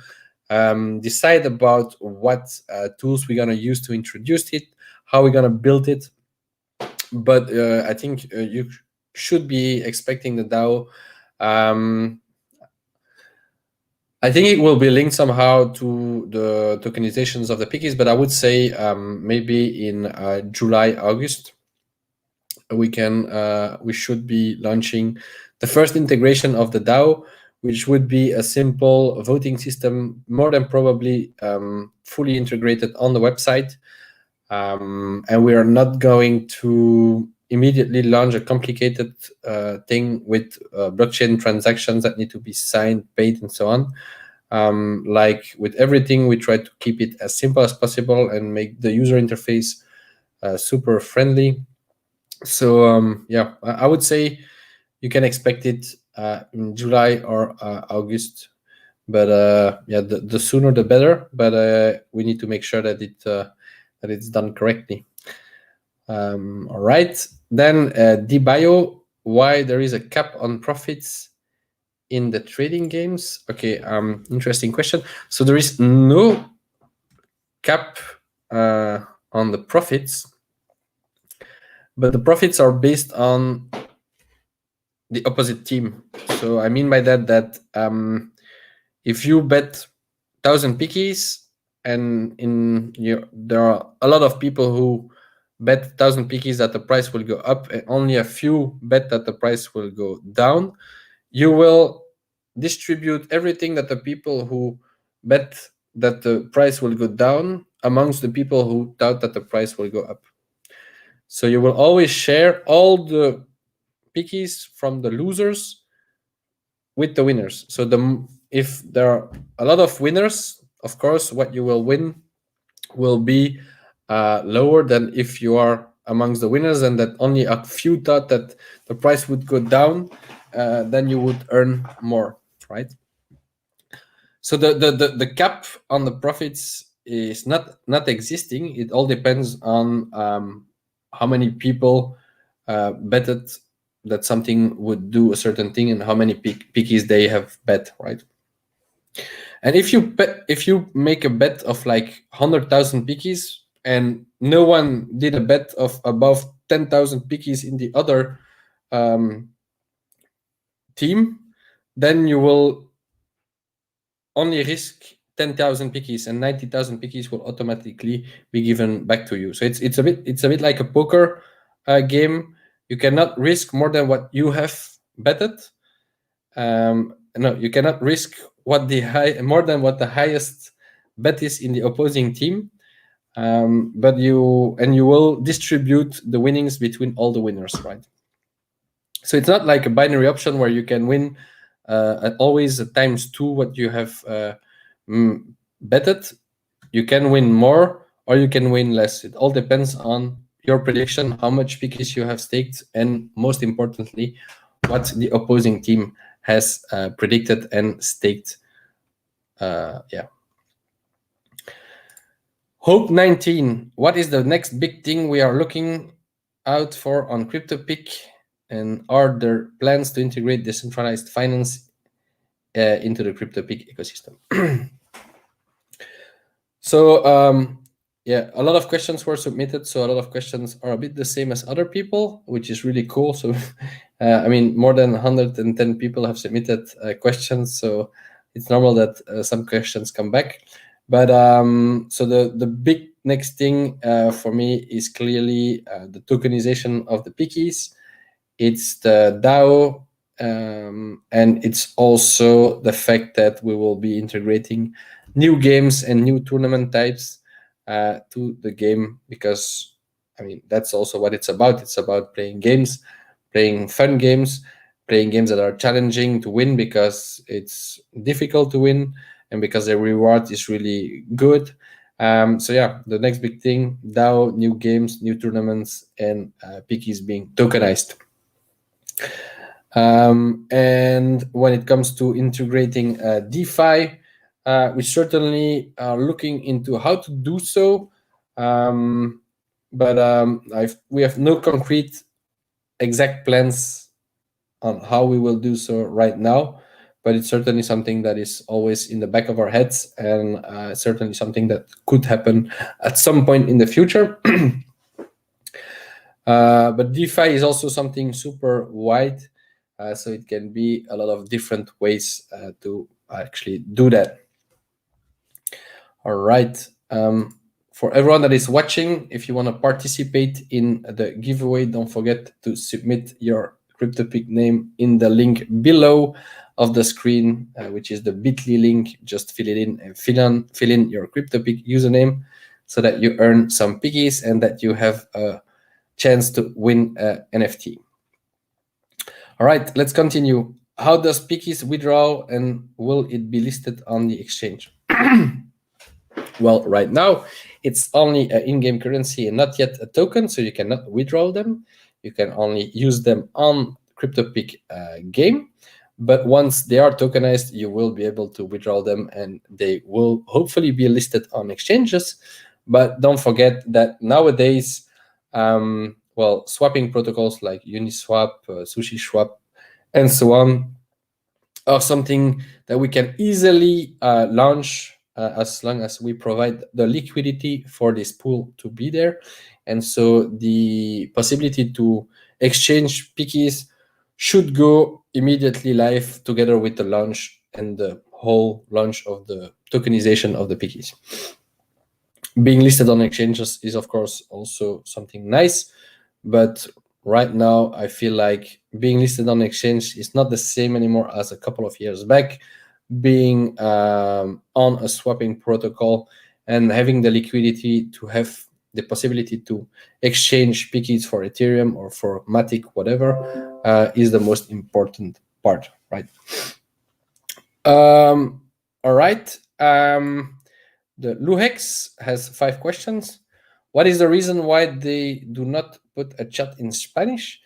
decide about what tools we're going to use to introduce it, how we're going to build it. But I think you should be expecting the DAO. I think it will be linked somehow to the tokenizations of the pickies, but I would say maybe in July, August, we should be launching the first integration of the DAO, which would be a simple voting system, more than probably fully integrated on the website. And we are not going to immediately launch a complicated thing with blockchain transactions that need to be signed, paid, and so on. Like with everything, we try to keep it as simple as possible and make the user interface super friendly. So yeah, I would say you can expect it in July or August. But yeah, the sooner the better. But we need to make sure that it's done correctly. All right. Then DBio, why there is a cap on profits in the trading games? Okay, interesting question. So there is no cap on the profits, but the profits are based on the opposite team. So I mean by that if you bet 1,000 pickies and there are a lot of people who bet 1,000 pickies that the price will go up and only a few bet that the price will go down, you will distribute everything that the people who bet that the price will go down amongst the people who doubt that the price will go up. So you will always share all the pickies from the losers with the winners. So if there are a lot of winners, of course, what you will win will be lower than if you are amongst the winners and that only a few thought that the price would go down, then you would earn more, right? So the cap on the profits is not existing. It all depends on how many people betted that something would do a certain thing and how many pickies they have bet, right? And if you make a bet of like 100,000 pickies and no one did a bet of above 10,000 pickies in the other um, team, then you will only risk 10,000 pickies and 90,000 pickies will automatically be given back to you. So it's a bit like a poker game. You cannot risk more than what you have betted. No, you cannot risk more than what the highest bet is in the opposing team. But you will distribute the winnings between all the winners, right? So it's not like a binary option where you can win always times 2 what you have betted. You can win more or you can win less. It all depends on your prediction, how much pickies you have staked, and most importantly, what the opposing team has predicted and staked. Yeah. Hope 19. What is the next big thing we are looking out for on CryptoPick? And are there plans to integrate decentralized finance into the CryptoPick ecosystem? So, yeah, a lot of questions were submitted. So a lot of questions are a bit the same as other people, which is really cool. So, I mean, more than 110 people have submitted questions. So it's normal that some questions come back. But so the big next thing for me is clearly the tokenization of the pickies. It's the DAO, and it's also the fact that we will be integrating new games and new tournament types to the game, because I mean that's also what it's about. It's about playing games, playing fun games, playing games that are challenging to win because it's difficult to win and because the reward is really good. So yeah, the next big thing: DAO, new games, new tournaments, and pickies being tokenized. And when it comes to integrating DeFi, we certainly are looking into how to do so. But we have no concrete exact plans on how we will do so right now. But it's certainly something that is always in the back of our heads, and certainly something that could happen at some point in the future. But DeFi is also something super wide, so it can be a lot of different ways to actually do that. All right. For everyone that is watching, if you want to participate in the giveaway, don't forget to submit your CryptoPick name in the link below of the screen, which is the bit.ly link. Just fill it in and fill in your CryptoPick username so that you earn some piggies and that you have a chance to win an NFT. All right, let's continue. How does pickies withdraw and will it be listed on the exchange? Well, right now it's only an in-game currency and not yet a token, so you cannot withdraw them. You can only use them on CryptoPick game. But once they are tokenized, you will be able to withdraw them and they will hopefully be listed on exchanges. But don't forget that nowadays, swapping protocols like Uniswap, SushiSwap, and so on are something that we can easily launch as long as we provide the liquidity for this pool to be there. And so the possibility to exchange pickies should go immediately live together with the launch and the whole launch of the tokenization of the pickies. Being listed on exchanges is, of course, also something nice, but right now I feel like being listed on exchange is not the same anymore as a couple of years back. Being on a swapping protocol and having the liquidity to have the possibility to exchange pickies for Ethereum or for Matic, whatever, is the most important part, right? All right. The Luhex has 5 questions. What is the reason why they do not put a chat in Spanish?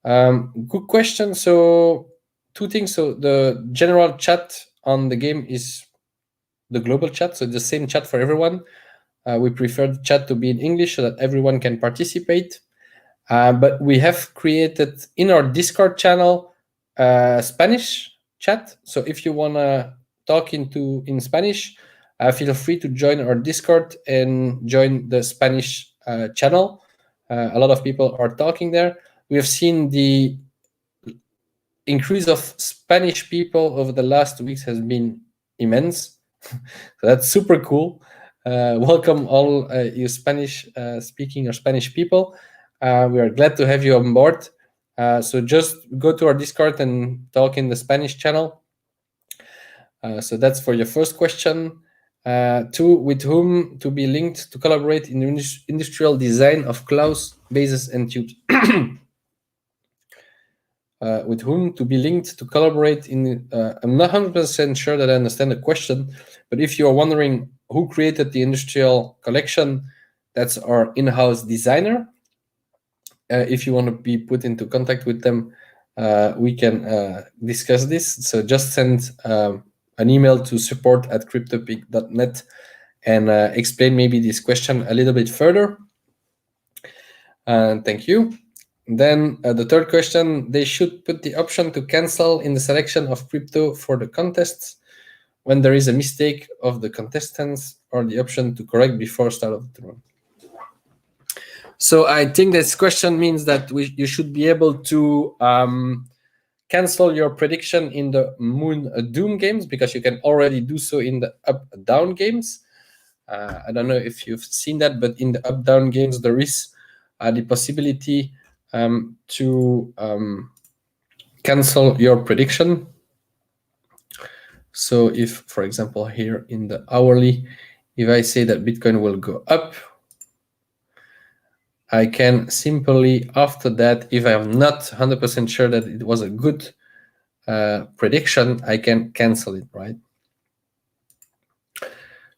Good question. So 2 things. So the general chat on the game is the global chat, so the same chat for everyone. We prefer the chat to be in English so that everyone can participate. But we have created in our Discord channel Spanish chat. So if you want to talk in Spanish, feel free to join our Discord and join the Spanish channel. A lot of people are talking there. We have seen the increase of Spanish people over the last weeks has been immense. So that's super cool. Welcome all you Spanish speaking or Spanish people. We are glad to have you on board. So just go to our Discord and talk in the Spanish channel. So that's for your first question. Two, with whom to be linked to collaborate in the industrial design of clouds, bases, and tubes. With whom to be linked to collaborate in. I'm not 100% sure that I understand the question, but if you're wondering who created the industrial collection, that's our in-house designer. If you want to be put into contact with them, we can discuss this. So just send an email to support@cryptopick.net and explain maybe this question a little bit further. Thank you. Then the third question, they should put the option to cancel in the selection of crypto for the contests when there is a mistake of the contestants, or the option to correct before start of the tournament. So I think this question means that you should be able to cancel your prediction in the Moon Doom games, because you can already do so in the up-down games. I don't know if you've seen that, but in the up-down games, there is the possibility to cancel your prediction. So if, for example, here in the hourly, if I say that Bitcoin will go up, I can simply, after that, if I'm not 100% sure that it was a good prediction, I can cancel it, right?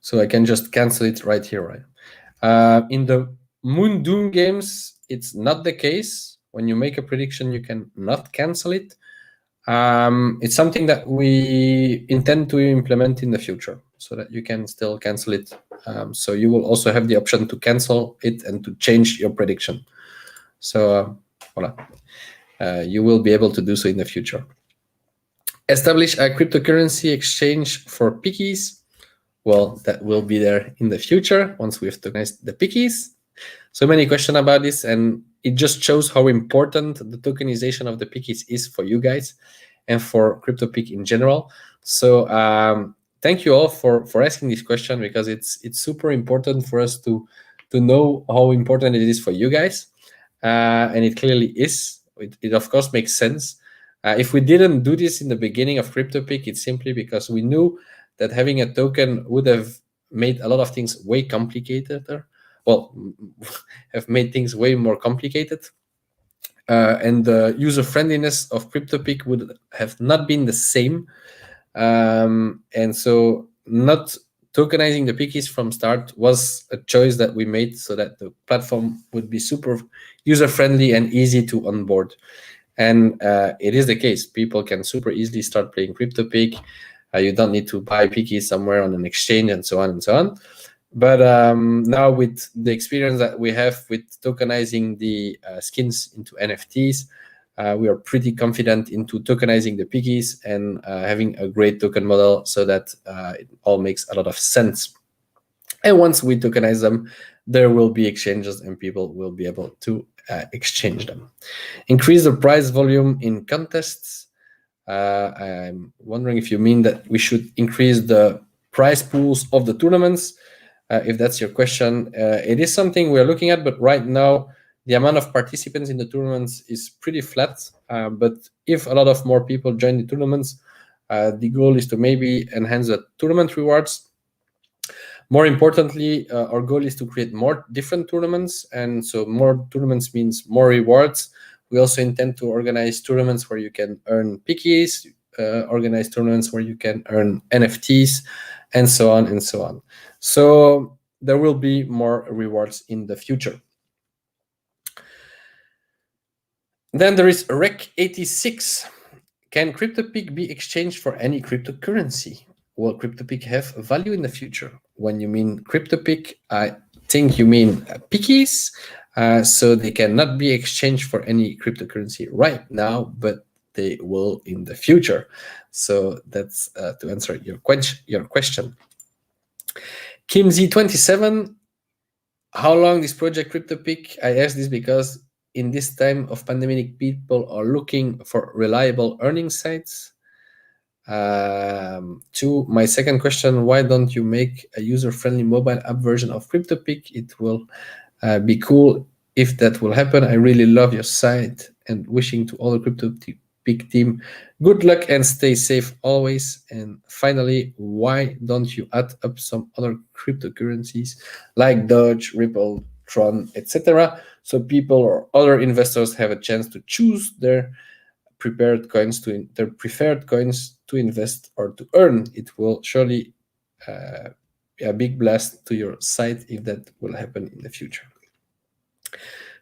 So I can just cancel it right here, right? In the Moon Doom games, it's not the case. When you make a prediction, you can not cancel it. It's something that we intend to implement in the future, so that you can still cancel it. So you will also have the option to cancel it and to change your prediction. So voila, you will be able to do so in the future. Establish a cryptocurrency exchange for pickies. Well, that will be there in the future once we've tokenized the pickies. So many questions about this, and it just shows how important the tokenization of the pickies is for you guys and for CryptoPick in general. So thank you all for asking this question, because it's super important for us to know how important it is for you guys, and it clearly is. It of course makes sense. If we didn't do this in the beginning of CryptoPick, it's simply because we knew that having a token would have made a lot of things way complicated. Well, have made things way more complicated. And the user friendliness of CryptoPick would have not been the same. And so not tokenizing the pickies from start was a choice that we made, so that the platform would be super user friendly and easy to onboard. And it is the case. People can super easily start playing CryptoPick. You don't need to buy pickies somewhere on an exchange and so on and so on. But now with the experience that we have with tokenizing the skins into NFTs, we are pretty confident into tokenizing the piggies and having a great token model, so that it all makes a lot of sense. And once we tokenize them, there will be exchanges and people will be able to exchange them. Increase the prize volume in contests. I'm wondering if you mean that we should increase the prize pools of the tournaments. If that's your question, it is something we're looking at, but right now the amount of participants in the tournaments is pretty flat. But if a lot of more people join the tournaments, the goal is to maybe enhance the tournament rewards. More importantly, our goal is to create more different tournaments, and so more tournaments means more rewards. We also intend to organize tournaments where you can earn pickies, organize tournaments where you can earn NFTs, and so on and so on. So there will be more rewards in the future. Then there is Rec86. Can CryptoPick be exchanged for any cryptocurrency? Will CryptoPick have value in the future? When you mean CryptoPick, I think you mean pickies. So they cannot be exchanged for any cryptocurrency right now, but they will in the future. So that's to answer your question. KimZ27, how long this project CryptoPick? I ask this because in this time of pandemic, people are looking for reliable earning sites. To my second question, why don't you make a user-friendly mobile app version of CryptoPick? It will be cool if that will happen. I really love your site and wishing to all the CryptoPick team good luck and stay safe always. And finally, why don't you add up some other cryptocurrencies like Doge, Ripple, Tron, etc., so people or other investors have a chance to choose their preferred coins to invest or to earn? It will surely be a big blast to your site if that will happen in the future.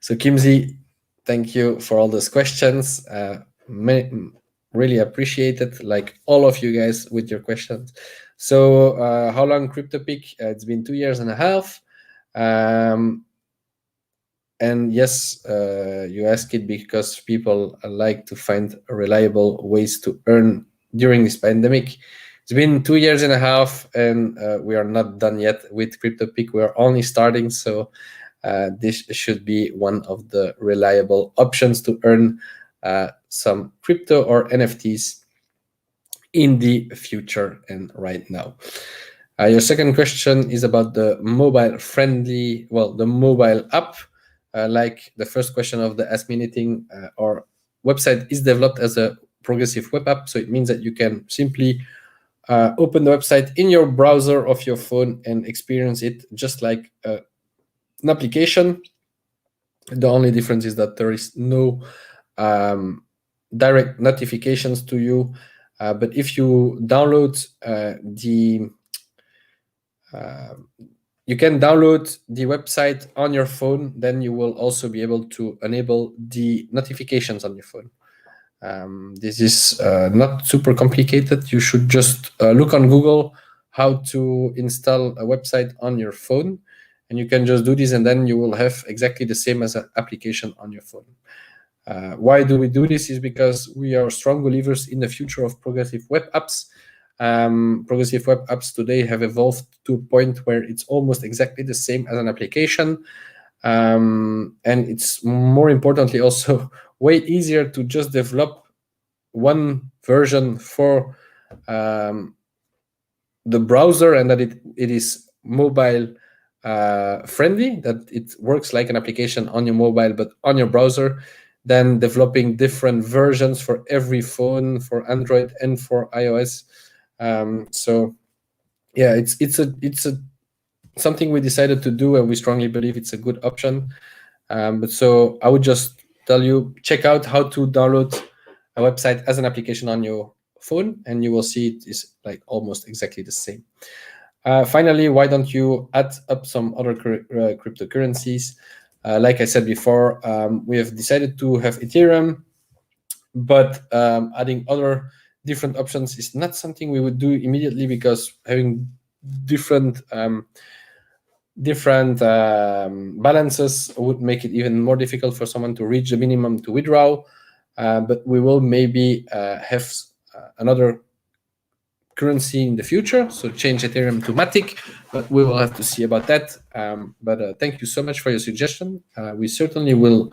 So Kimzi, thank you for all those questions. Really appreciate it, like all of you guys with your questions. So how long CryptoPick? It's been 2.5 years. And yes, you ask it because people like to find reliable ways to earn during this pandemic. It's been 2.5 years, and we are not done yet with CryptoPick. We are only starting, so this should be one of the reliable options to earn some crypto or NFTs in the future and right now. Your second question is about the mobile app. Like the first question of the Ask Me Anything, our website is developed as a progressive web app. So it means that you can simply open the website in your browser of your phone and experience it just like an application. The only difference is that there is no direct notifications to you. But if you download you can download the website on your phone, then you will also be able to enable the notifications on your phone. This is not super complicated. You should just look on Google how to install a website on your phone, and you can just do this, and then you will have exactly the same as an application on your phone. Why do we do this? Is because we are strong believers in the future of progressive web apps. Progressive web apps today have evolved to a point where it's almost exactly the same as an application. And it's more importantly also way easier to just develop one version for the browser, and that it is mobile friendly, that it works like an application on your mobile but on your browser, than developing different versions for every phone, for Android and for iOS. So yeah, it's a something we decided to do, and we strongly believe it's a good option. But so I would just tell you, check out how to download a website as an application on your phone, and you will see it is like almost exactly the same. Finally, why don't you add up some other cryptocurrencies? Like I said before, we have decided to have Ethereum, but adding other different options is not something we would do immediately, because having different balances would make it even more difficult for someone to reach the minimum to withdraw. But we will maybe have another currency in the future, so change Ethereum to Matic, but we will have to see about that. But thank you so much for your suggestion. We certainly will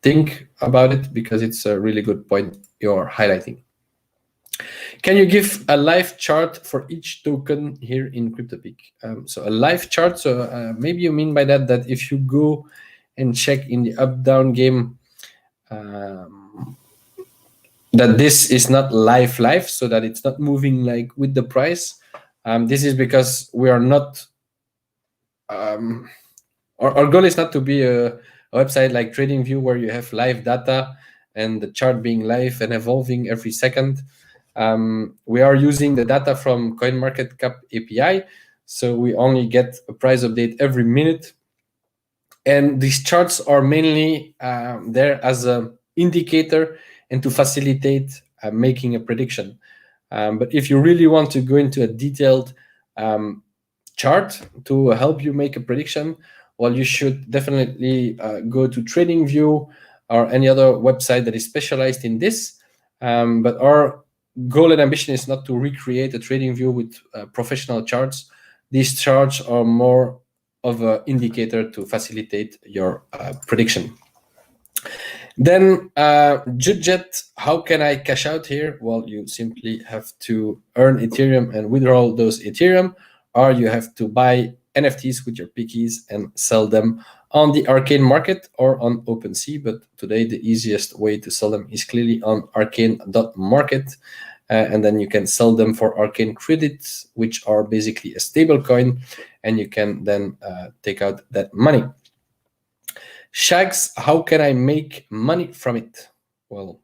think about it, because it's a really good point you're highlighting. Can you give a live chart for each token here in CryptoPick? So a live chart, so maybe you mean by that if you go and check in the up-down game, that this is not live, so that it's not moving like with the price. This is because we are not, our goal is not to be a website like TradingView where you have live data and the chart being live and evolving every second. We are using the data from CoinMarketCap API, so we only get a price update every minute. And these charts are mainly there as an indicator and to facilitate making a prediction. But if you really want to go into a detailed chart to help you make a prediction, well, you should definitely go to TradingView or any other website that is specialized in this. But our goal and ambition is not to recreate a TradingView with professional charts. These charts are more of an indicator to facilitate your prediction. Then Judget, how can I cash out here? Well, you simply have to earn Ethereum and withdraw those Ethereum, or you have to buy NFTs with your pickies and sell them on the Arcane market or on OpenSea. But today, the easiest way to sell them is clearly on arcane.market. And then you can sell them for Arcane credits, which are basically a stable coin, and you can then take out that money. Shags, how can I make money from it? Well,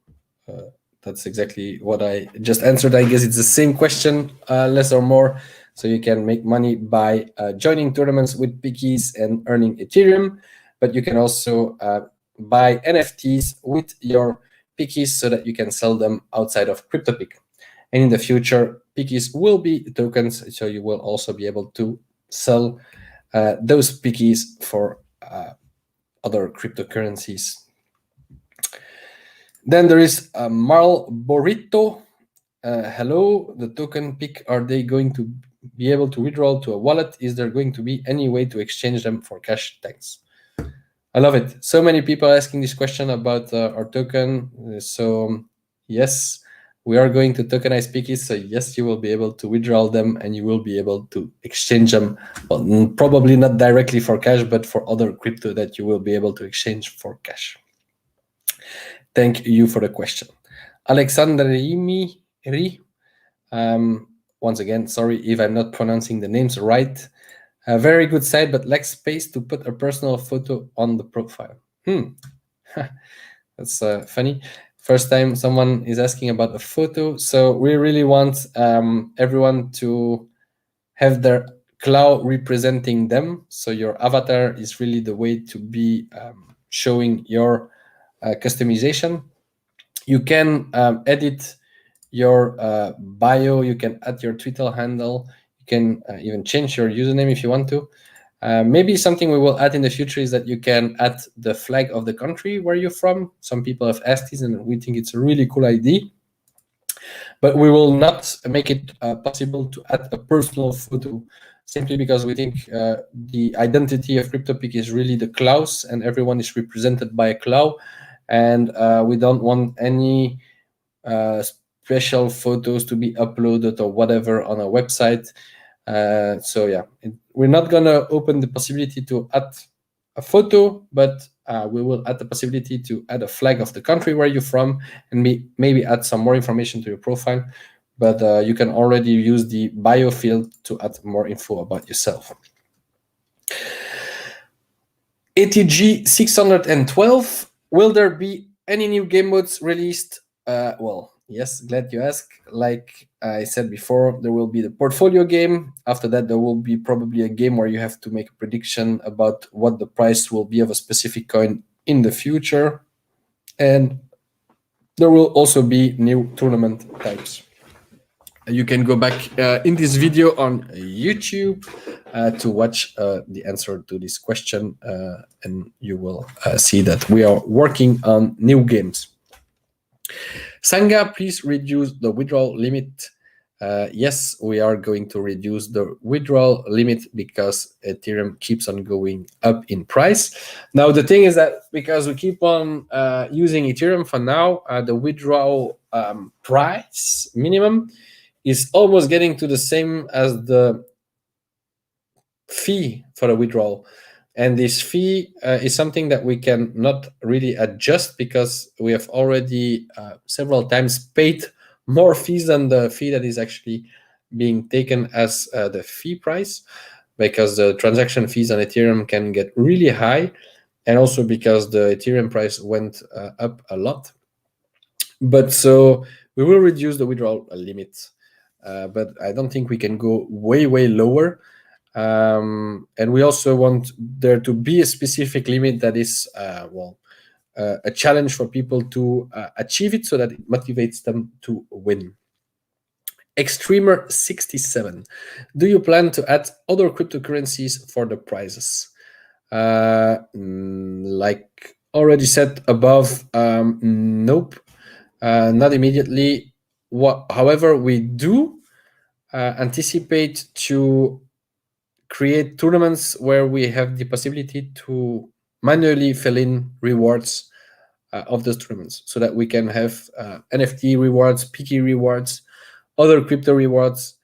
that's exactly what I just answered. I guess it's the same question, less or more. So you can make money by joining tournaments with pickies and earning Ethereum, but you can also buy NFTs with your pickies so that you can sell them outside of CryptoPick. And in the future, pickies will be tokens, so you will also be able to sell those pickies for other cryptocurrencies. Then there is Marl Borito. Hello, the token pick, are they going to be able to withdraw to a wallet? Is there going to be any way to exchange them for cash? Thanks. I love it. So many people asking this question about our token. So yes, we are going to tokenize pickies. So yes, you will be able to withdraw them and you will be able to exchange them. Well, probably not directly for cash, but for other crypto that you will be able to exchange for cash. Thank you for the question. Alexander Rimi, once again, sorry if I'm not pronouncing the names right. A very good site, but lacks space to put a personal photo on the profile. That's funny. First time someone is asking about a photo. So we really want everyone to have their cloud representing them. So your avatar is really the way to be showing your customization. You can edit your bio, you can add your Twitter handle, you can even change your username if you want to. Maybe something we will add in the future is that you can add the flag of the country where you're from. Some people have asked this and we think it's a really cool idea. But we will not make it possible to add a personal photo, simply because we think the identity of CryptoPick is really the claws and everyone is represented by a claw. And we don't want any special photos to be uploaded or whatever on a website. So yeah, we're not gonna open the possibility to add a photo, but we will add the possibility to add a flag of the country where you're from and maybe add some more information to your profile. But you can already use the bio field to add more info about yourself. ATG 612, will there be any new game modes released? Well, yes, glad you asked. Like I said before, there will be the portfolio game. After that, there will be probably a game where you have to make a prediction about what the price will be of a specific coin in the future. And there will also be new tournament types. You can go back in this video on YouTube to watch the answer to this question, and you will see that we are working on new games. Sangha, please reduce the withdrawal limit. Yes, we are going to reduce the withdrawal limit because Ethereum keeps on going up in price. Now, the thing is that because we keep on using Ethereum for now, the withdrawal price minimum is almost getting to the same as the fee for the withdrawal. And this fee is something that we can not really adjust because we have already several times paid more fees than the fee that is actually being taken as the fee price, because the transaction fees on Ethereum can get really high, and also because the Ethereum price went up a lot. But so we will reduce the withdrawal limit. But I don't think we can go way lower. And we also want there to be a specific limit that is, a challenge for people to achieve it so that it motivates them to win. Extremer67, do you plan to add other cryptocurrencies for the prizes? Like already said above, nope, not immediately. However, we do anticipate to create tournaments where we have the possibility to manually fill in rewards of those tournaments, so that we can have NFT rewards, Piki rewards, other crypto rewards,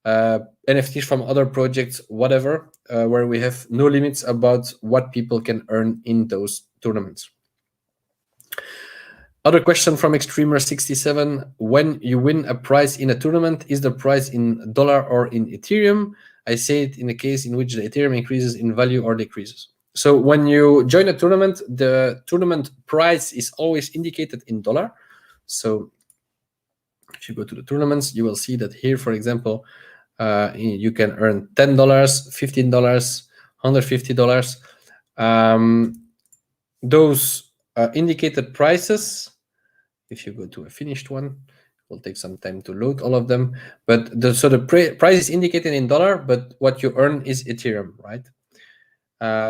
NFTs from other projects, whatever, where we have no limits about what people can earn in those tournaments. Other question from Extremer67: when you win a prize in a tournament, is the prize in dollar or in Ethereum? I say it in a case in which the Ethereum increases in value or decreases. So when you join a tournament, the tournament prize is always indicated in dollar. So if you go to the tournaments, you will see that here, for example, you can earn $10, $15, $150. Those indicated prices, if you go to a finished one, it will take some time to load all of them. But the price is indicated in dollar, but what you earn is Ethereum, right?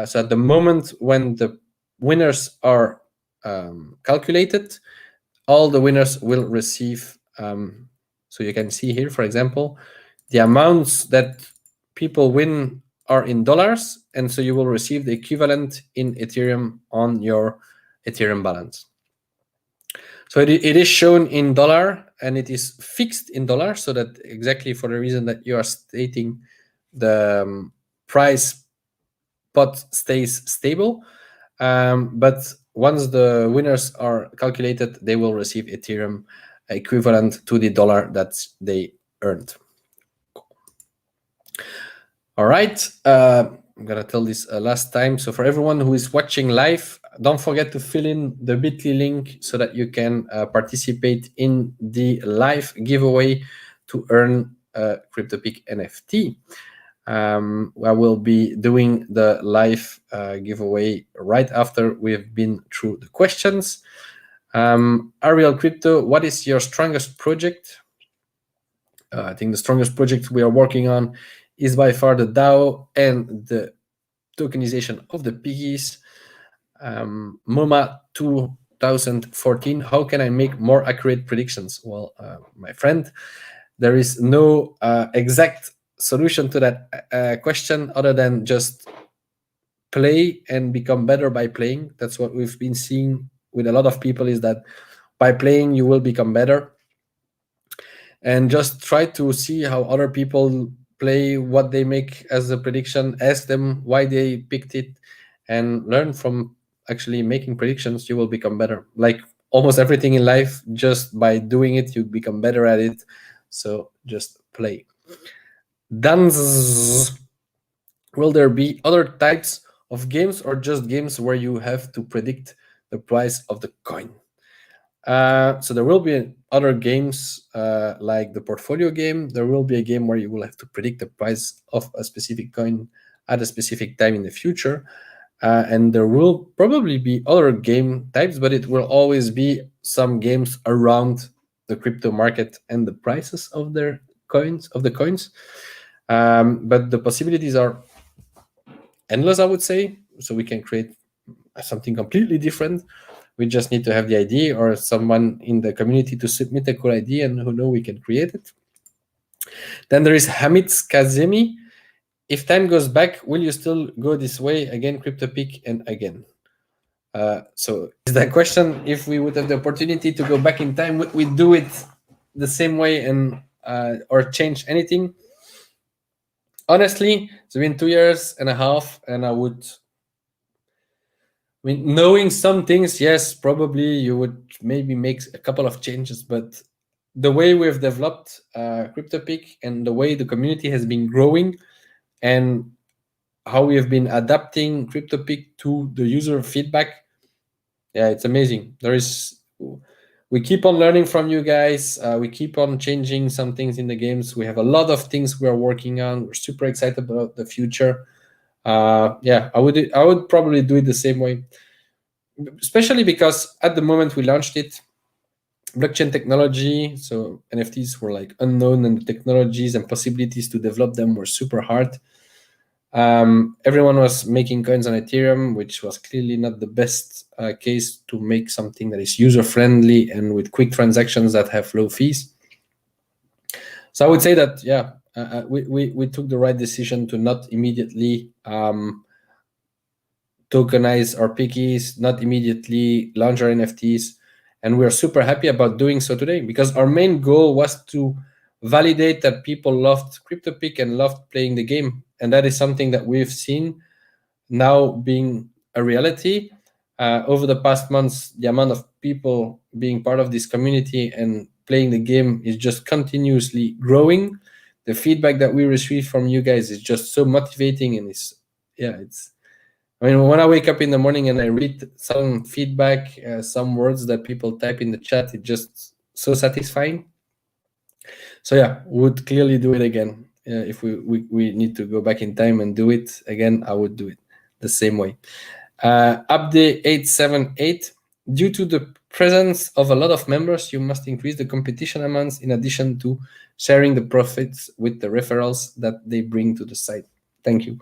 So at the moment when the winners are calculated, all the winners will receive. So you can see here, for example, the amounts that people win are in dollars, and so you will receive the equivalent in Ethereum on your Ethereum balance. So it is shown in dollar, and it is fixed in dollar, so that exactly for the reason that you are stating, the price pot stays stable. But once the winners are calculated, they will receive Ethereum equivalent to the dollar that they earned. All right. I'm going to tell this last time. So for everyone who is watching live, don't forget to fill in the bit.ly link so that you can participate in the live giveaway to earn a CryptoPick NFT. I will be doing the live giveaway right after we've been through the questions. Ariel Crypto, what is your strongest project? I think the strongest project we are working on is by far the DAO and the tokenization of the piggies. MoMA 2014, how can I make more accurate predictions? Well, my friend, there is no exact solution to that question other than just play and become better by playing. That's what we've been seeing with a lot of people, is that by playing you will become better. And just try to see how other people play, what they make as a prediction, ask them why they picked it, and learn from actually making predictions. You will become better. Like almost everything in life, just by doing it you become better at it. So just play. Danz, will there be other types of games or just games where you have to predict the price of the coin? So there will be other games like the portfolio game. There will be a game where you will have to predict the price of a specific coin at a specific time in the future. And there will probably be other game types, but it will always be some games around the crypto market and the prices of their coins, of the coins. But the possibilities are endless, I would say. So we can create something completely different. We just need to have the idea or someone in the community to submit a cool idea, and who knows, we can create it. Then there is Hamid Kazemi. If time goes back, will you still go this way again, CryptoPick and again? So is that question, if we would have the opportunity to go back in time, would we do it the same way and or change anything? Honestly, it's been 2.5 years, and I would, I mean, knowing some things, yes, probably you would maybe make a couple of changes, but the way we've developed CryptoPick and the way the community has been growing and how we have been adapting CryptoPick to the user feedback, yeah, it's amazing. We keep on learning from you guys. We keep on changing some things in the games. We have a lot of things we are working on. We're super excited about the future. Yeah, I would probably do it the same way, especially because at the moment we launched it, blockchain technology, so NFTs were like unknown, and the technologies and possibilities to develop them were super hard. Everyone was making coins on Ethereum, which was clearly not the best case to make something that is user-friendly and with quick transactions that have low fees. So I would say that, yeah, we took the right decision to not immediately tokenize our pickies, not immediately launch our NFTs. And we're super happy about doing so today, because our main goal was to validate that people loved CryptoPick and loved playing the game. And that is something that we've seen now being a reality. Over the past months, the amount of people being part of this community and playing the game is just continuously growing. The feedback that we receive from you guys is just so motivating, and it's I mean, when I wake up in the morning and I read some feedback, some words that people type in the chat, it's just so satisfying. So yeah, would clearly do it again. If we need to go back in time and do it again, I would do it the same way. Update 878. Due to the presence of a lot of members, you must increase the competition amounts in addition to sharing the profits with the referrals that they bring to the site. Thank you.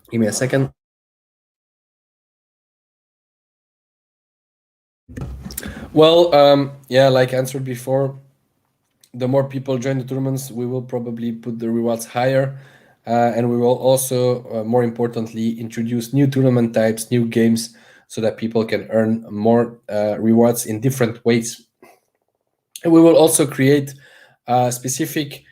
Give me a second. Well, yeah, like answered before, the more people join the tournaments, we will probably put the rewards higher. And we will also, more importantly, introduce new tournament types, new games, so that people can earn more rewards in different ways. And we will also create specific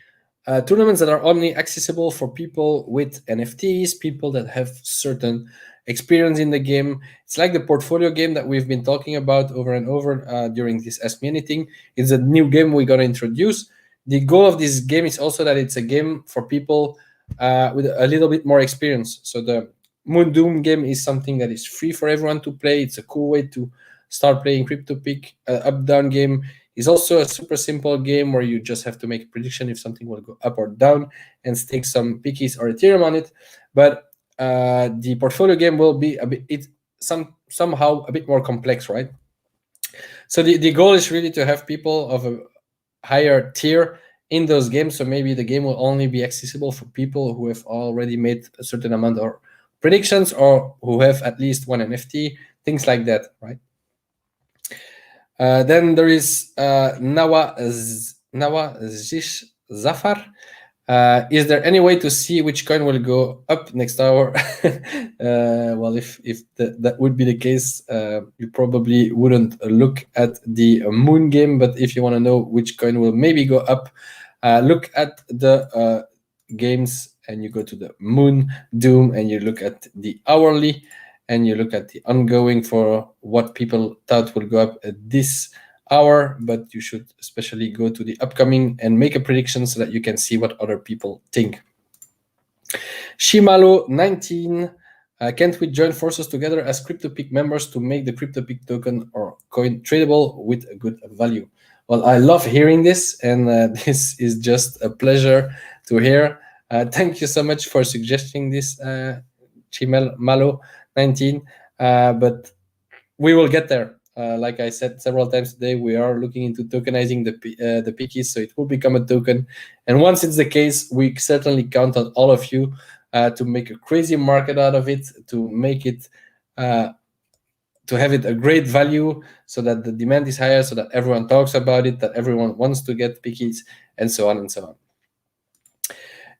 tournaments that are only accessible for people with NFTs, people that have certain experience in the game. It's like the portfolio game that we've been talking about over and over during this Ask Me Anything. It's a new game we're going to introduce. The goal of this game is also that it's a game for people with a little bit more experience. So the Moon Doom game is something that is free for everyone to play. It's a cool way to start playing CryptoPick. Up-down game is also a super simple game where you just have to make a prediction if something will go up or down and stake some pickies or Ethereum on it. But the portfolio game will be a bit somehow a bit more complex, right? So the goal is really to have people of a higher tier in those games. So maybe the game will only be accessible for people who have already made a certain amount of predictions or who have at least one NFT, things like that, right? Then there is Nawa Zish Zafar. Is there any way to see which coin will go up next hour? Well, if that would be the case, you probably wouldn't look at the Moon game. But if you want to know which coin will maybe go up, look at the games and you go to the Moon Doom and you look at the hourly and you look at the ongoing for what people thought will go up at this hour, but you should especially go to the upcoming and make a prediction so that you can see what other people think. Shimalo 19, can't we join forces together as CryptoPick members to make the CryptoPick token or coin tradable with a good value? Well, I love hearing this, and this is just a pleasure to hear. Thank you so much for suggesting this, Shimalo 19, but we will get there. Like I said several times today, we are looking into tokenizing the pickies, so it will become a token. And once it's the case, we certainly count on all of you to make a crazy market out of it, to make it, to have it a great value, so that the demand is higher, so that everyone talks about it, that everyone wants to get pickies, and so on and so on.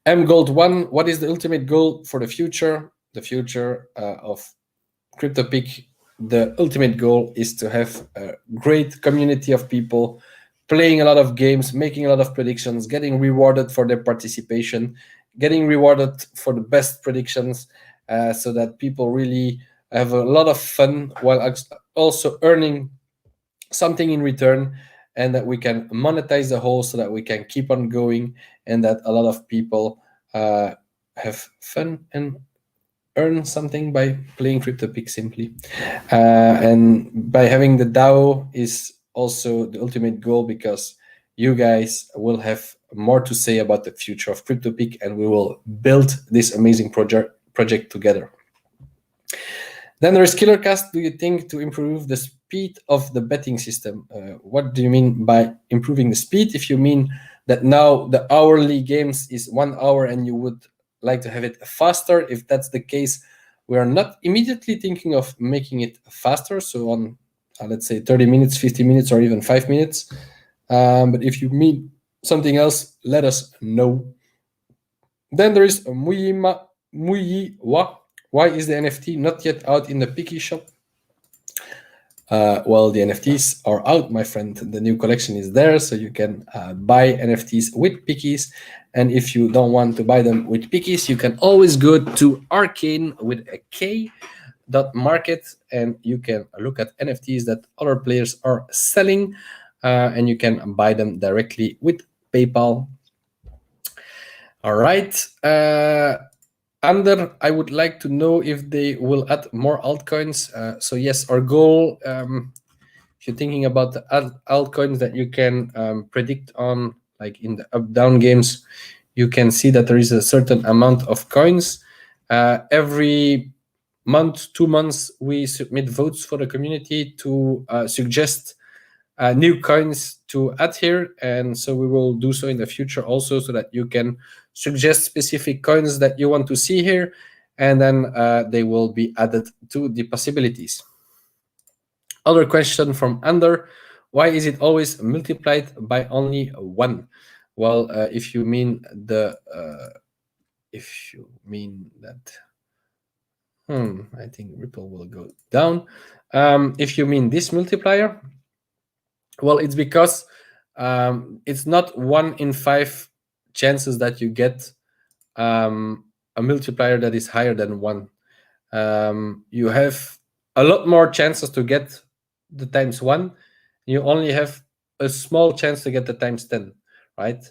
mgold1, what is the ultimate goal for the future? The future of CryptoPick, the ultimate goal is to have a great community of people playing a lot of games, making a lot of predictions, getting rewarded for their participation, getting rewarded for the best predictions, so that people really have a lot of fun while also earning something in return, and that we can monetize the whole so that we can keep on going, and that a lot of people have fun and earn something by playing CryptoPick simply. And by having the DAO is also the ultimate goal, because you guys will have more to say about the future of CryptoPick, and we will build this amazing project together. Then there is KillerCast. Do you think to improve the speed of the betting system? What do you mean by improving the speed? If you mean that now the hourly games is 1 hour and you would like to have it faster. If that's the case, we are not immediately thinking of making it faster. So on, let's say 30 minutes, 50 minutes, or even 5 minutes. But if you mean something else, let us know. Then there is Muyiwa. Why is the NFT not yet out in the Piki shop? Well, the NFTs are out, my friend. The new collection is there, so you can buy NFTs with Pikis. And if you don't want to buy them with Pikis, you can always go to Arcane with a K .market, and you can look at NFTs that other players are selling, and you can buy them directly with PayPal. All right. Ander, I would like to know if they will add more altcoins. So yes, our goal, if you're thinking about the altcoins that you can predict on, like in the up-down games, you can see that there is a certain amount of coins. Every month, 2 months, we submit votes for the community to suggest new coins to add here, and so we will do so in the future also, so that you can suggest specific coins that you want to see here, and then they will be added to the possibilities. Other question from Ander: why is it always multiplied by only 1? Well, if you mean that I think Ripple will go down. If you mean this multiplier, well, it's because it's not 1 in 5 chances that you get a multiplier that is higher than 1. You have a lot more chances to get the times 1. You only have a small chance to get the times 10, right?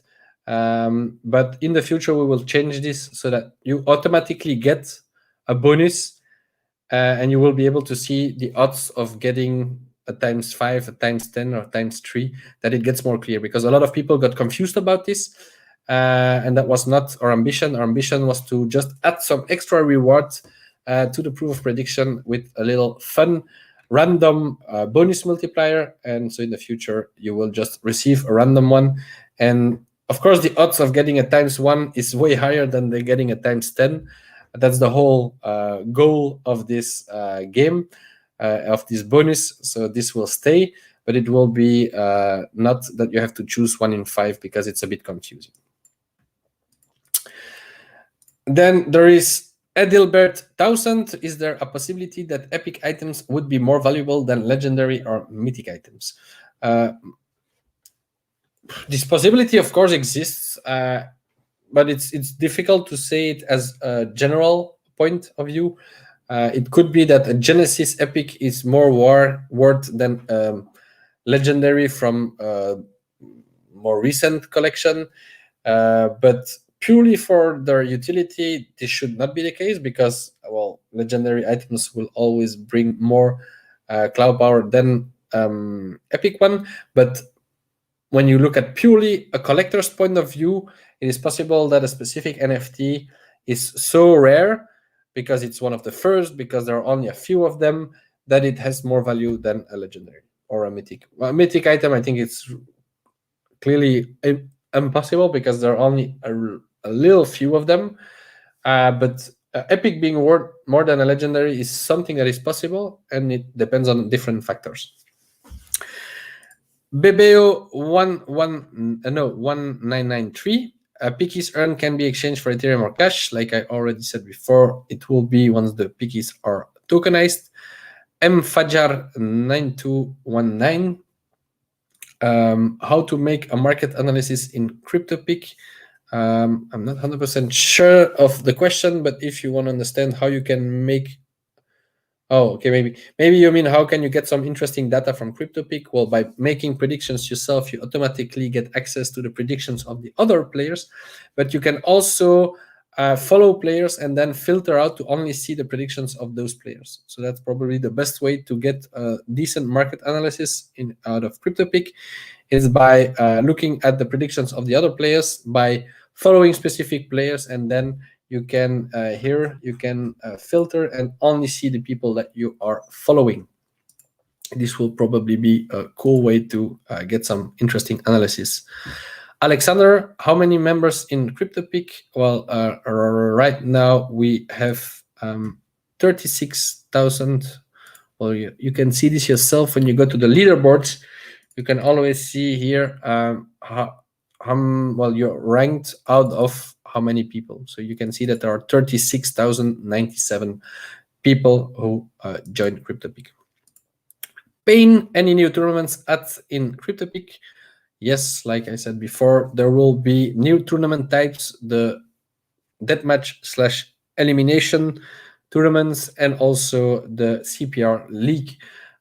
But in the future, we will change this so that you automatically get a bonus, and you will be able to see the odds of getting a times 5, a times 10, or times 3, that it gets more clear, because a lot of people got confused about this, and that was not our ambition. Our ambition was to just add some extra rewards to the proof of prediction with a little fun random bonus multiplier, and so in the future you will just receive a random one, and of course the odds of getting a times 1 is way higher than the getting a times 10. That's the whole goal of this game, of this bonus. So this will stay, but it will be not that you have to choose 1 in 5, because it's a bit confusing. Then there is Edilbert 1000. Is there a possibility that epic items would be more valuable than legendary or mythic items? This possibility, of course, exists, but it's difficult to say it as a general point of view. It could be that a Genesis epic is more worth than legendary from more recent collection, but purely for their utility, this should not be the case, because, well, legendary items will always bring more cloud power than epic one. But when you look at purely a collector's point of view, it is possible that a specific NFT is so rare, because it's one of the first, because there are only a few of them, that it has more value than a legendary or a mythic. Well, a mythic item, I think it's clearly impossible, because there are only a little few of them. But epic being worth more than a legendary is something that is possible, and it depends on different factors. Bebeo 1993. Pickies earned can be exchanged for Ethereum or cash. Like I already said before, it will be once the pickies are tokenized. Mfajar 9219. How to make a market analysis in CryptoPick? I'm not 100% sure of the question, but if you want to understand how you can make... Oh, okay, maybe you mean how can you get some interesting data from CryptoPick? Well, by making predictions yourself, you automatically get access to the predictions of the other players, but you can also follow players and then filter out to only see the predictions of those players. So that's probably the best way to get a decent market analysis out of CryptoPick, is by looking at the predictions of the other players, by following specific players, and then you can filter and only see the people that you are following. This will probably be a cool way to get some interesting analysis Alexander, how many members in CryptoPick? Well, right now we have 36,000. Well, you can see this yourself when you go to the leaderboards. You can always see here how well you're ranked out of how many people. So you can see that there are 36,097 people who joined CryptoPick. Payne, any new tournaments in CryptoPick? Yes, like I said before, there will be new tournament types, the deathmatch / elimination tournaments, and also the CPR League.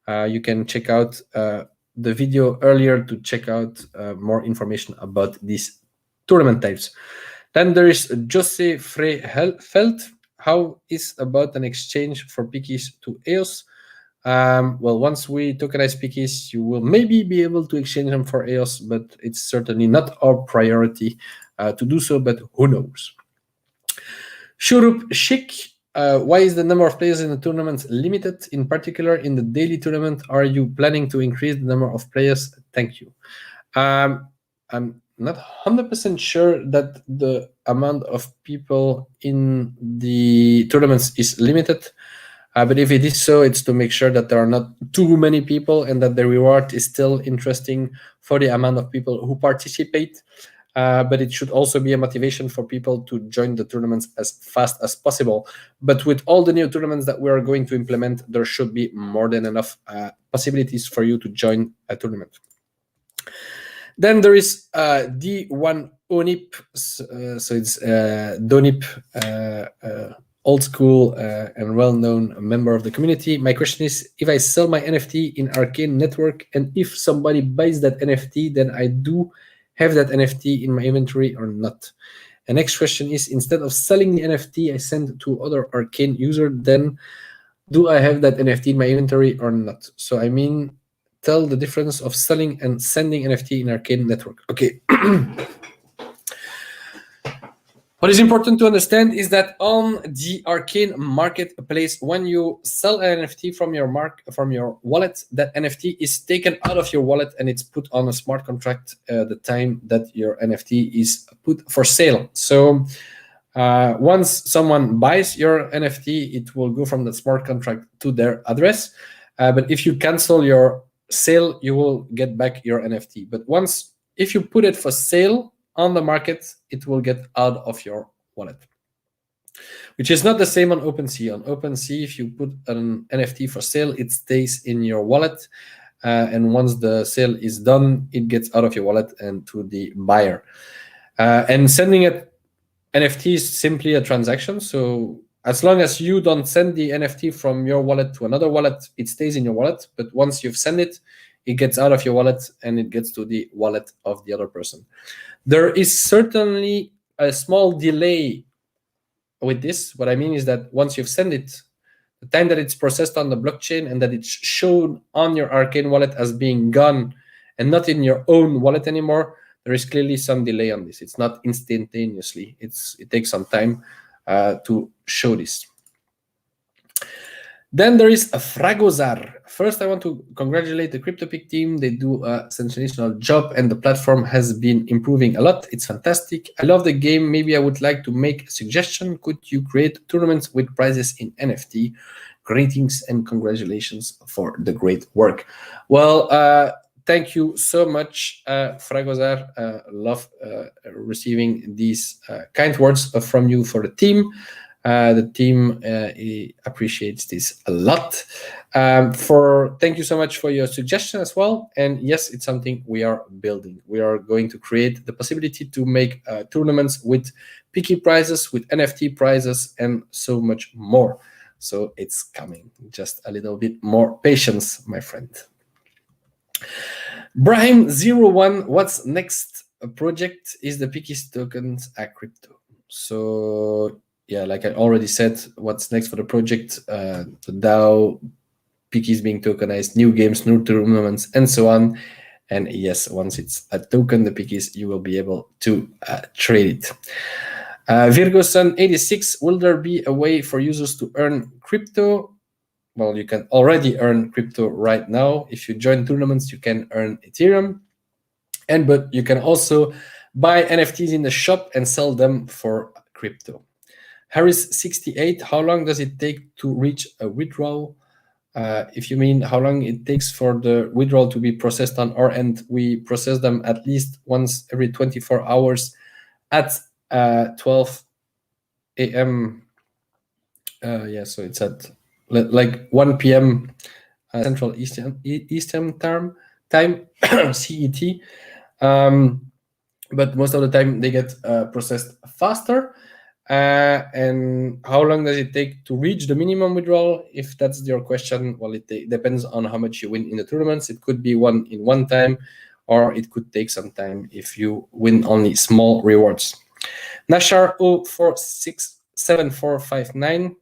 You can check out the video earlier to check out more information about these tournament types. Then there is Jose Freyfeld. How is about an exchange for pickies to EOS? Well, once we tokenize pickies, you will maybe be able to exchange them for EOS, but it's certainly not our priority to do so, but who knows? Shurup Shik, why is the number of players in the tournament limited? In particular, in the daily tournament, are you planning to increase the number of players? Thank you. I'm not 100% sure that the amount of people in the tournaments is limited. But if it is so, it's to make sure that there are not too many people and that the reward is still interesting for the amount of people who participate. But it should also be a motivation for people to join the tournaments as fast as possible. But with all the new tournaments that we are going to implement, there should be more than enough possibilities for you to join a tournament. Then there is D1 Onip, so it's Donip, old school and well-known member of the community. My question is, if I sell my NFT in Arcane Network, and if somebody buys that NFT, then I do have that NFT in my inventory or not? The next question is, instead of selling the NFT I send to other Arcane user, then do I have that NFT in my inventory or not? So I mean, tell the difference of selling and sending NFT in Arcane Network. Okay. What is important to understand is that on the Arcane marketplace, when you sell an NFT from your wallet, that NFT is taken out of your wallet and it's put on a smart contract the time that your NFT is put for sale. So once someone buys your NFT, it will go from the smart contract to their address. But if you cancel your sale, you will get back your NFT. But if you put it for sale on the market, it will get out of your wallet, which is not the same on OpenSea. On OpenSea, if you put an NFT for sale, it stays in your wallet. And once the sale is done, it gets out of your wallet and to the buyer. And sending an NFT is simply a transaction. So as long as you don't send the NFT from your wallet to another wallet, it stays in your wallet. But once you've sent it, it gets out of your wallet and it gets to the wallet of the other person. There is certainly a small delay with this. What I mean is that once you've sent it, the time that it's processed on the blockchain and that it's shown on your Arcane wallet as being gone and not in your own wallet anymore, there is clearly some delay on this. It's not instantaneously. It takes some time to show this. Then there is a Fragozar. First, I want to congratulate the CryptoPick team. They do a sensational job and the platform has been improving a lot. It's fantastic. I love the game. Maybe I would like to make a suggestion. Could you create tournaments with prizes in NFT? Greetings and congratulations for the great work. Well, thank you so much, Fragozar. Love receiving these kind words from you for the team. The team appreciates this a lot. Thank you so much for your suggestion as well. And yes, it's something we are building. We are going to create the possibility to make tournaments with picky prizes, with NFT prizes, and so much more. So it's coming. Just a little bit more patience, my friend. Brahim01, what's next project is the Pickies tokens at crypto. So yeah, like I already said, what's next for the project, the DAO, Pickies being tokenized, new games, new tournaments, and so on. And yes, once it's a token, the Pickies, you will be able to trade it. VirgoSun86, will there be a way for users to earn crypto? Well, you can already earn crypto right now. If you join tournaments, you can earn Ethereum. But you can also buy NFTs in the shop and sell them for crypto. Harris68, how long does it take to reach a withdrawal? If you mean how long it takes for the withdrawal to be processed on our end, we process them at least once every 24 hours at 12 a.m. Yeah, so it's at like 1 p.m. Central Eastern time CET. But most of the time they get processed faster. And how long does it take to reach the minimum withdrawal? If that's your question, well, it depends on how much you win in the tournaments. It could be one in one time, or it could take some time if you win only small rewards. Nashar 0467459.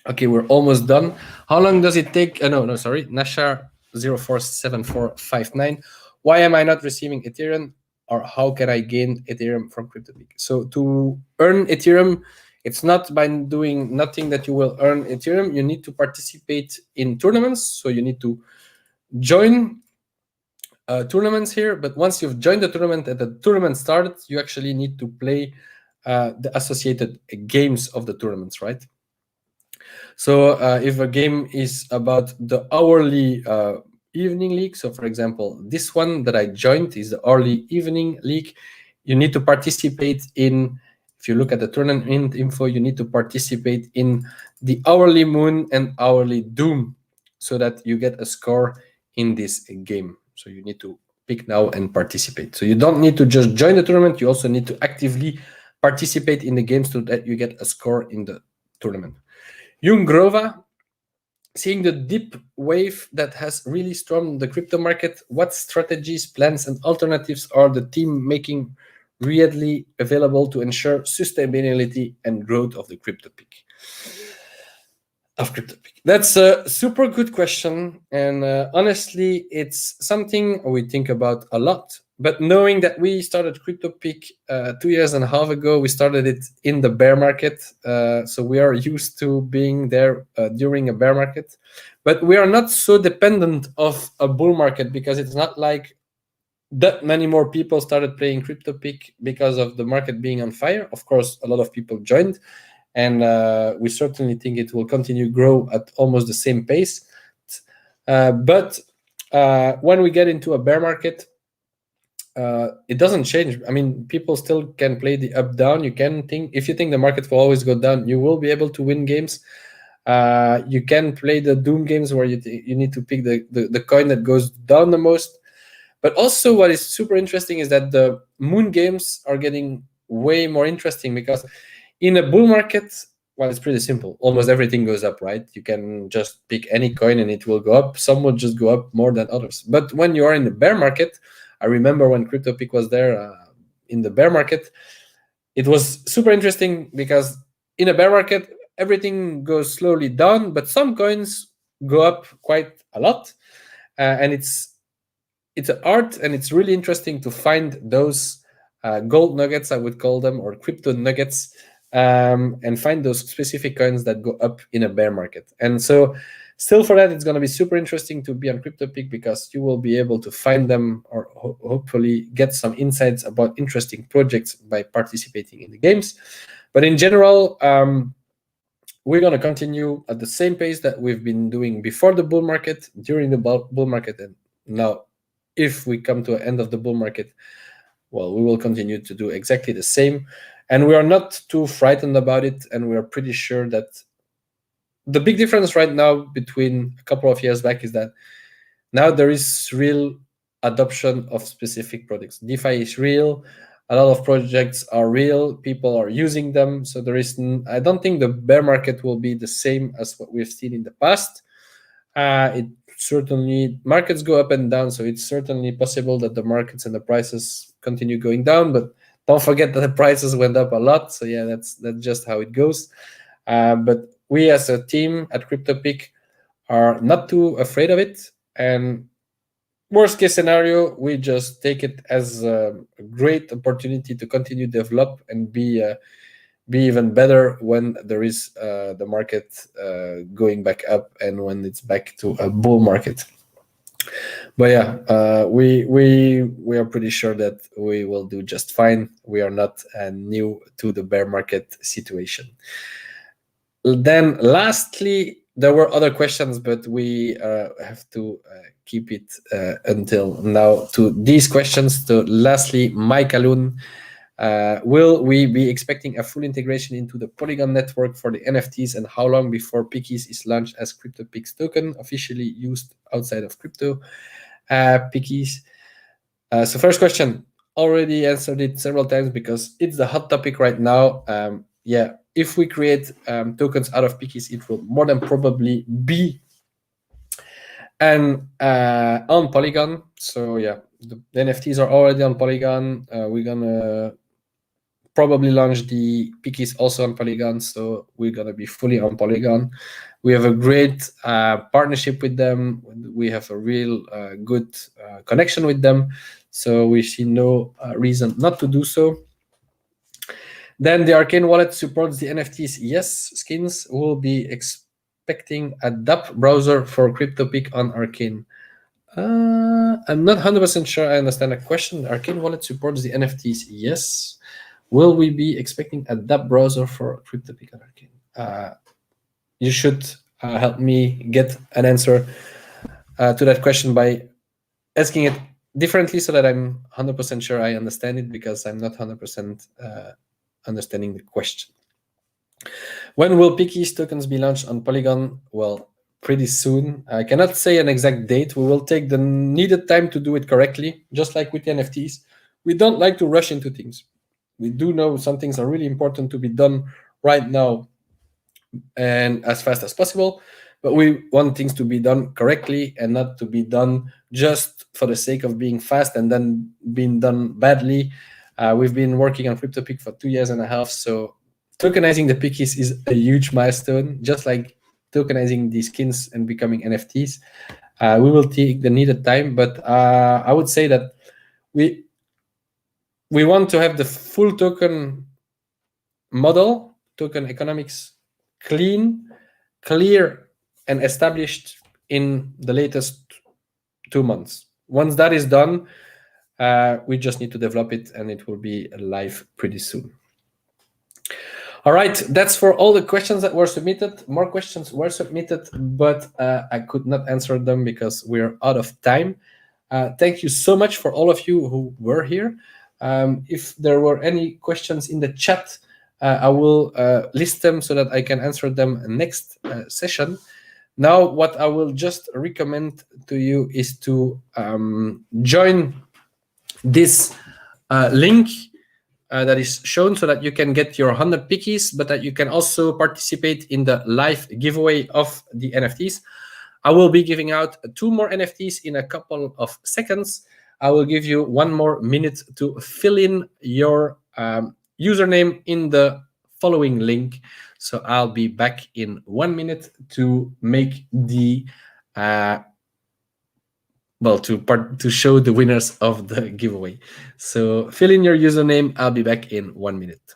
Okay, we're almost done. How long does it take? Sorry, Nashar 047459. Why am I not receiving Ethereum, or how can I gain Ethereum from CryptoPick? So to earn Ethereum, it's not by doing nothing that you will earn Ethereum. You need to participate in tournaments. So you need to join tournaments here. But once you've joined the tournament and the tournament started, you actually need to play the associated games of the tournaments, right? So if a game is about the hourly evening league, so for example, this one that I joined is the early evening league, you need to participate in, if you look at the tournament info, you need to participate in the hourly moon and hourly doom so that you get a score in this game. So you need to pick now and participate. So you don't need to just join the tournament, you also need to actively participate in the games so that you get a score in the tournament. Jung Grova, seeing the deep wave that has really stormed the crypto market, what strategies, plans, and alternatives are the team making readily available to ensure sustainability and growth of the CryptoPick? That's a super good question. And honestly, it's something we think about a lot. But knowing that we started CryptoPick 2.5 years ago, we started it in the bear market. So we are used to being there during a bear market. But we are not so dependent of a bull market, because it's not like that many more people started playing CryptoPick because of the market being on fire. Of course, a lot of people joined. And we certainly think it will continue to grow at almost the same pace. But when we get into a bear market, it doesn't change. I mean, people still can play the up down. You can think, if you think the market will always go down, you will be able to win games. You can play the doom games where you need to pick the coin that goes down the most. But also what is super interesting is that the moon games are getting way more interesting, because in a bull market, well, it's pretty simple. Almost everything goes up, right? You can just pick any coin and it will go up. Some will just go up more than others. But when you are in the bear market, I remember when CryptoPick was there in the bear market, it was super interesting, because in a bear market, everything goes slowly down, but some coins go up quite a lot. And it's an art, and it's really interesting to find those gold nuggets, I would call them, or crypto nuggets, and find those specific coins that go up in a bear market. And so still for that, it's going to be super interesting to be on CryptoPick, because you will be able to find them, or hopefully get some insights about interesting projects by participating in the games. But in general, we're going to continue at the same pace that we've been doing before the bull market, during the bull market, and now if we come to an end of the bull market, well, we will continue to do exactly the same. And we are not too frightened about it. And we are pretty sure that the big difference right now between a couple of years back is that now there is real adoption of specific products. DeFi is real. A lot of projects are real. People are using them. So I don't think the bear market will be the same as what we've seen in the past. It certainly, markets go up and down, so it's certainly possible that the markets and the prices continue going down, but don't forget that the prices went up a lot. So yeah, that's just how it goes. But we as a team at CryptoPick are not too afraid of it. And worst case scenario, we just take it as a great opportunity to continue to develop and be even better when there is the market going back up and when it's back to a bull market. But yeah, we are pretty sure that we will do just fine. We are not new to the bear market situation. Then, lastly, there were other questions, but we have to keep it until now to these questions. So, lastly, Mike Alun, will we be expecting a full integration into the Polygon network for the NFTs, and how long before Pickies is launched as CryptoPick's token, officially used outside of crypto? Pickies. So, first question, already answered it several times because it's the hot topic right now. Yeah, if we create tokens out of Pickies, it will more than probably be on Polygon. So yeah, the NFTs are already on Polygon. We're gonna probably launch the Pickies also on Polygon, so we're gonna be fully on Polygon. We have a great partnership with them. We have a real good connection with them, so we see no reason not to do so. Then the Arcane wallet supports the NFTs. Yes, skins will be expecting a DApp browser for CryptoPick on Arcane. I'm not 100% sure I understand the question. Arcane wallet supports the NFTs. Yes. Will we be expecting a DApp browser for CryptoPick on Arcane? You should help me get an answer to that question by asking it differently so that I'm 100% sure I understand it, because I'm not 100% understanding the question. When will Pickies tokens be launched on Polygon? Well, pretty soon. I cannot say an exact date. We will take the needed time to do it correctly, just like with the NFTs. We don't like to rush into things. We do know some things are really important to be done right now and as fast as possible, but we want things to be done correctly and not to be done just for the sake of being fast and then being done badly. We've been working on CryptoPick for 2.5 years, so tokenizing the Pickies is a huge milestone, just like tokenizing the skins and becoming NFTs. We will take the needed time, but I would say that we want to have the full token model, token economics, clean, clear, and established in the latest 2 months. Once that is done, we just need to develop it, and it will be live pretty soon. All right, that's for all the questions that were submitted. More questions were submitted, but I could not answer them because we're out of time. Thank you so much for all of you who were here. If there were any questions in the chat, I will list them so that I can answer them next session. Now, what I will just recommend to you is to join this link that is shown so that you can get your 100 Pickies, but that you can also participate in the live giveaway of the NFTs. I will be giving out 2 more NFTs in a couple of seconds. I will give you 1 more minute to fill in your username in the following link. So I'll be back in 1 minute to make the to show the winners of the giveaway. So fill in your username. I'll be back in 1 minute.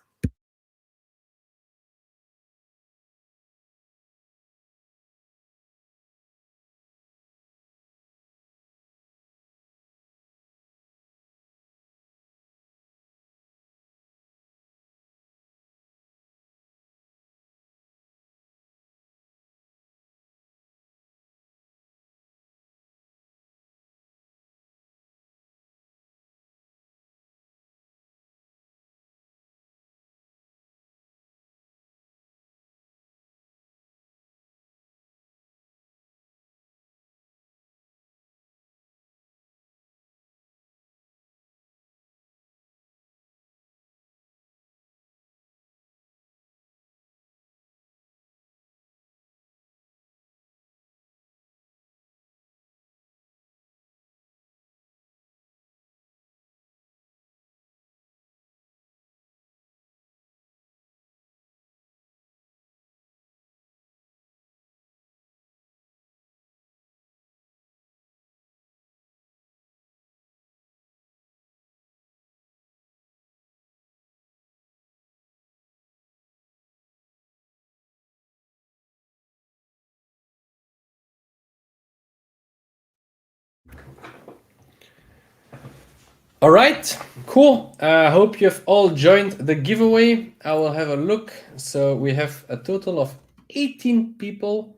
All right, cool. I hope you've all joined the giveaway. I will have a look. So we have a total of 18 people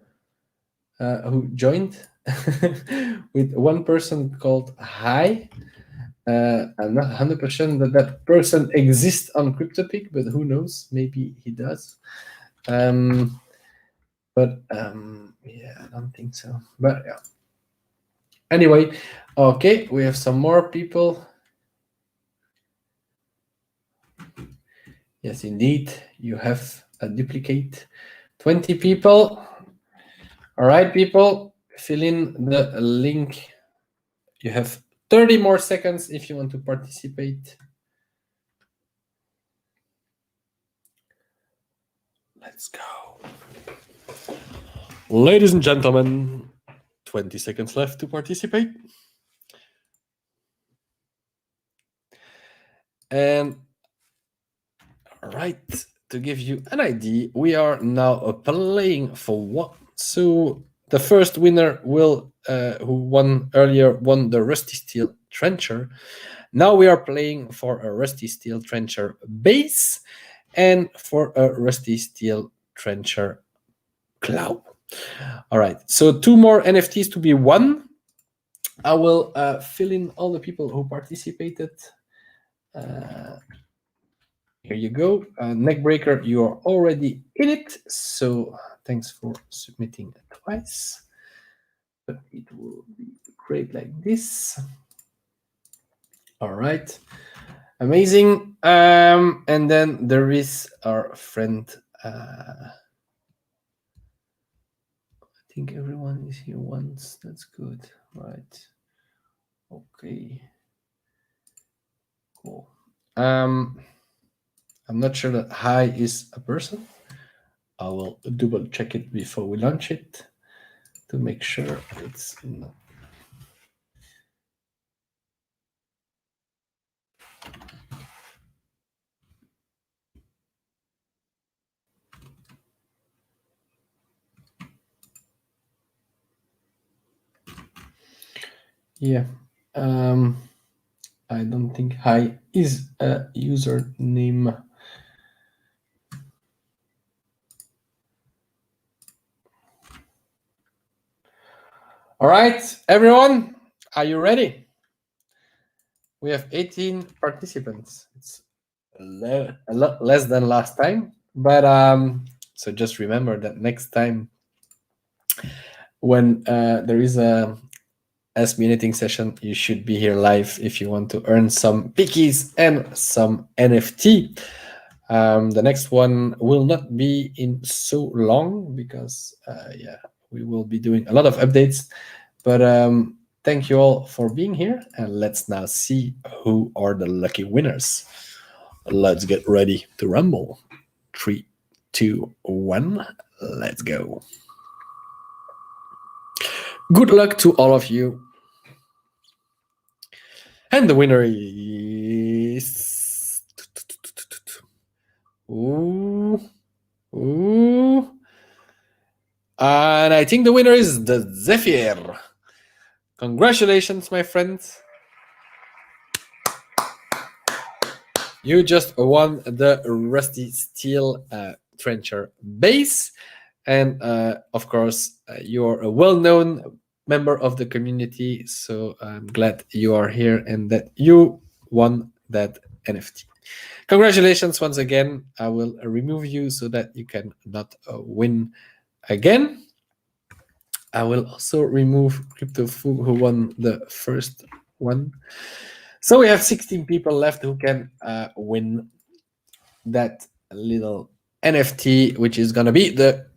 who joined, with one person called Hi. I'm not 100% that that person exists on CryptoPick, but who knows? Maybe he does. Yeah, I don't think so. But yeah. Anyway, okay, we have some more people. Yes, indeed, you have a duplicate. 20 people. All right, people, fill in the link. You have 30 more seconds if you want to participate. Let's go. Ladies and gentlemen, 20 seconds left to participate. And all right, to give you an idea, we are now playing for one. So the first winner will, who won earlier, won the Rusty Steel Trencher. Now we are playing for a Rusty Steel Trencher base and for a Rusty Steel Trencher cloud. All right, so 2 more NFTs to be won. I will fill in all the people who participated. Here you go. Neckbreaker, you are already in it. So thanks for submitting twice. But it will be great like this. All right. Amazing. And then there is our friend. I think everyone is here once. That's good. Right. Okay. Cool. I'm not sure that Hi is a person. I will double check it before we launch it to make sure it's not. Yeah. I don't think Hi is a username. All right, everyone, are you ready? We have 18 participants. It's a lot less than last time, but so just remember that next time when there is a Ask Me Anything session, you should be here live if you want to earn some pickies and some NFT. The next one will not be in so long because yeah, we will be doing a lot of updates. But thank you all for being here, and let's now see who are the lucky winners. Let's get ready to rumble. 3, 2, 1, let's go. Good luck to all of you. And the winner is... Ooh. And I think the winner is the Zephyr. Congratulations, my friends. You just won the Rusty Steel Trencher base. And of course, you're a well-known member of the community. So I'm glad you are here and that you won that NFT. Congratulations once again. I will remove you so that you can not win again. I will also remove CryptoFu, who won the first one. So we have 16 people left who can win that little NFT, which is going to be the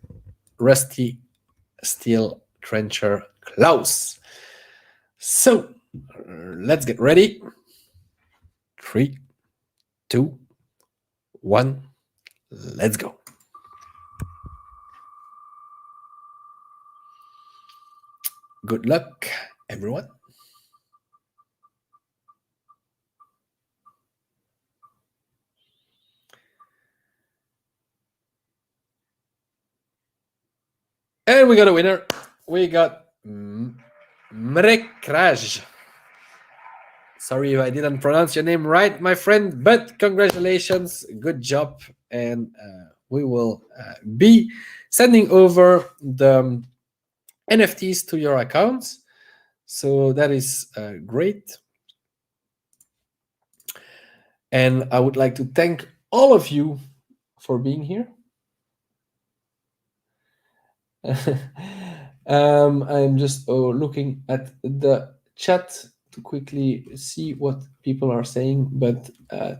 Rusty Steel Trencher Klaus. So let's get ready. 3, 2, 1, let's go. Good luck, everyone. And we got a winner. We got Mrekraj. Sorry if I didn't pronounce your name right, my friend, but congratulations, good job, and we will be sending over the NFTs to your accounts. So that is great. And I would like to thank all of you for being here. I'm just looking at the chat to quickly see what people are saying. But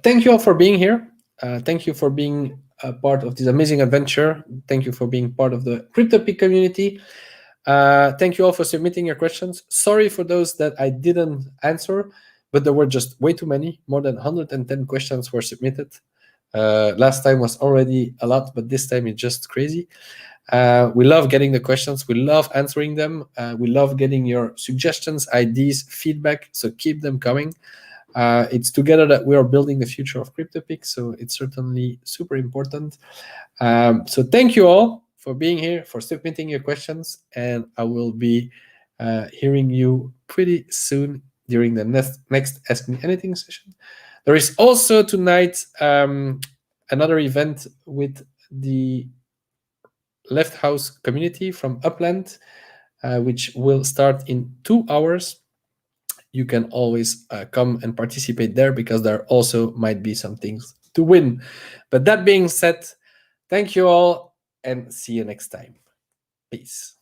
thank you all for being here. Thank you for being a part of this amazing adventure. Thank you for being part of the CryptoPick community. Thank you all for submitting your questions. Sorry for those that I didn't answer, but there were just way too many. More than 110 questions were submitted. Last time was already a lot, but this time it's just crazy. We love getting the questions. We love answering them. We love getting your suggestions, ideas, feedback. So keep them coming. It's together that we are building the future of CryptoPick. So it's certainly super important. So thank you all for being here, for submitting your questions. And I will be hearing you pretty soon during the next Ask Me Anything session. There is also tonight another event with the Left House community from Upland, which will start in 2 hours. You can always come and participate there because there also might be some things to win. But that being said, thank you all and see you next time. Peace.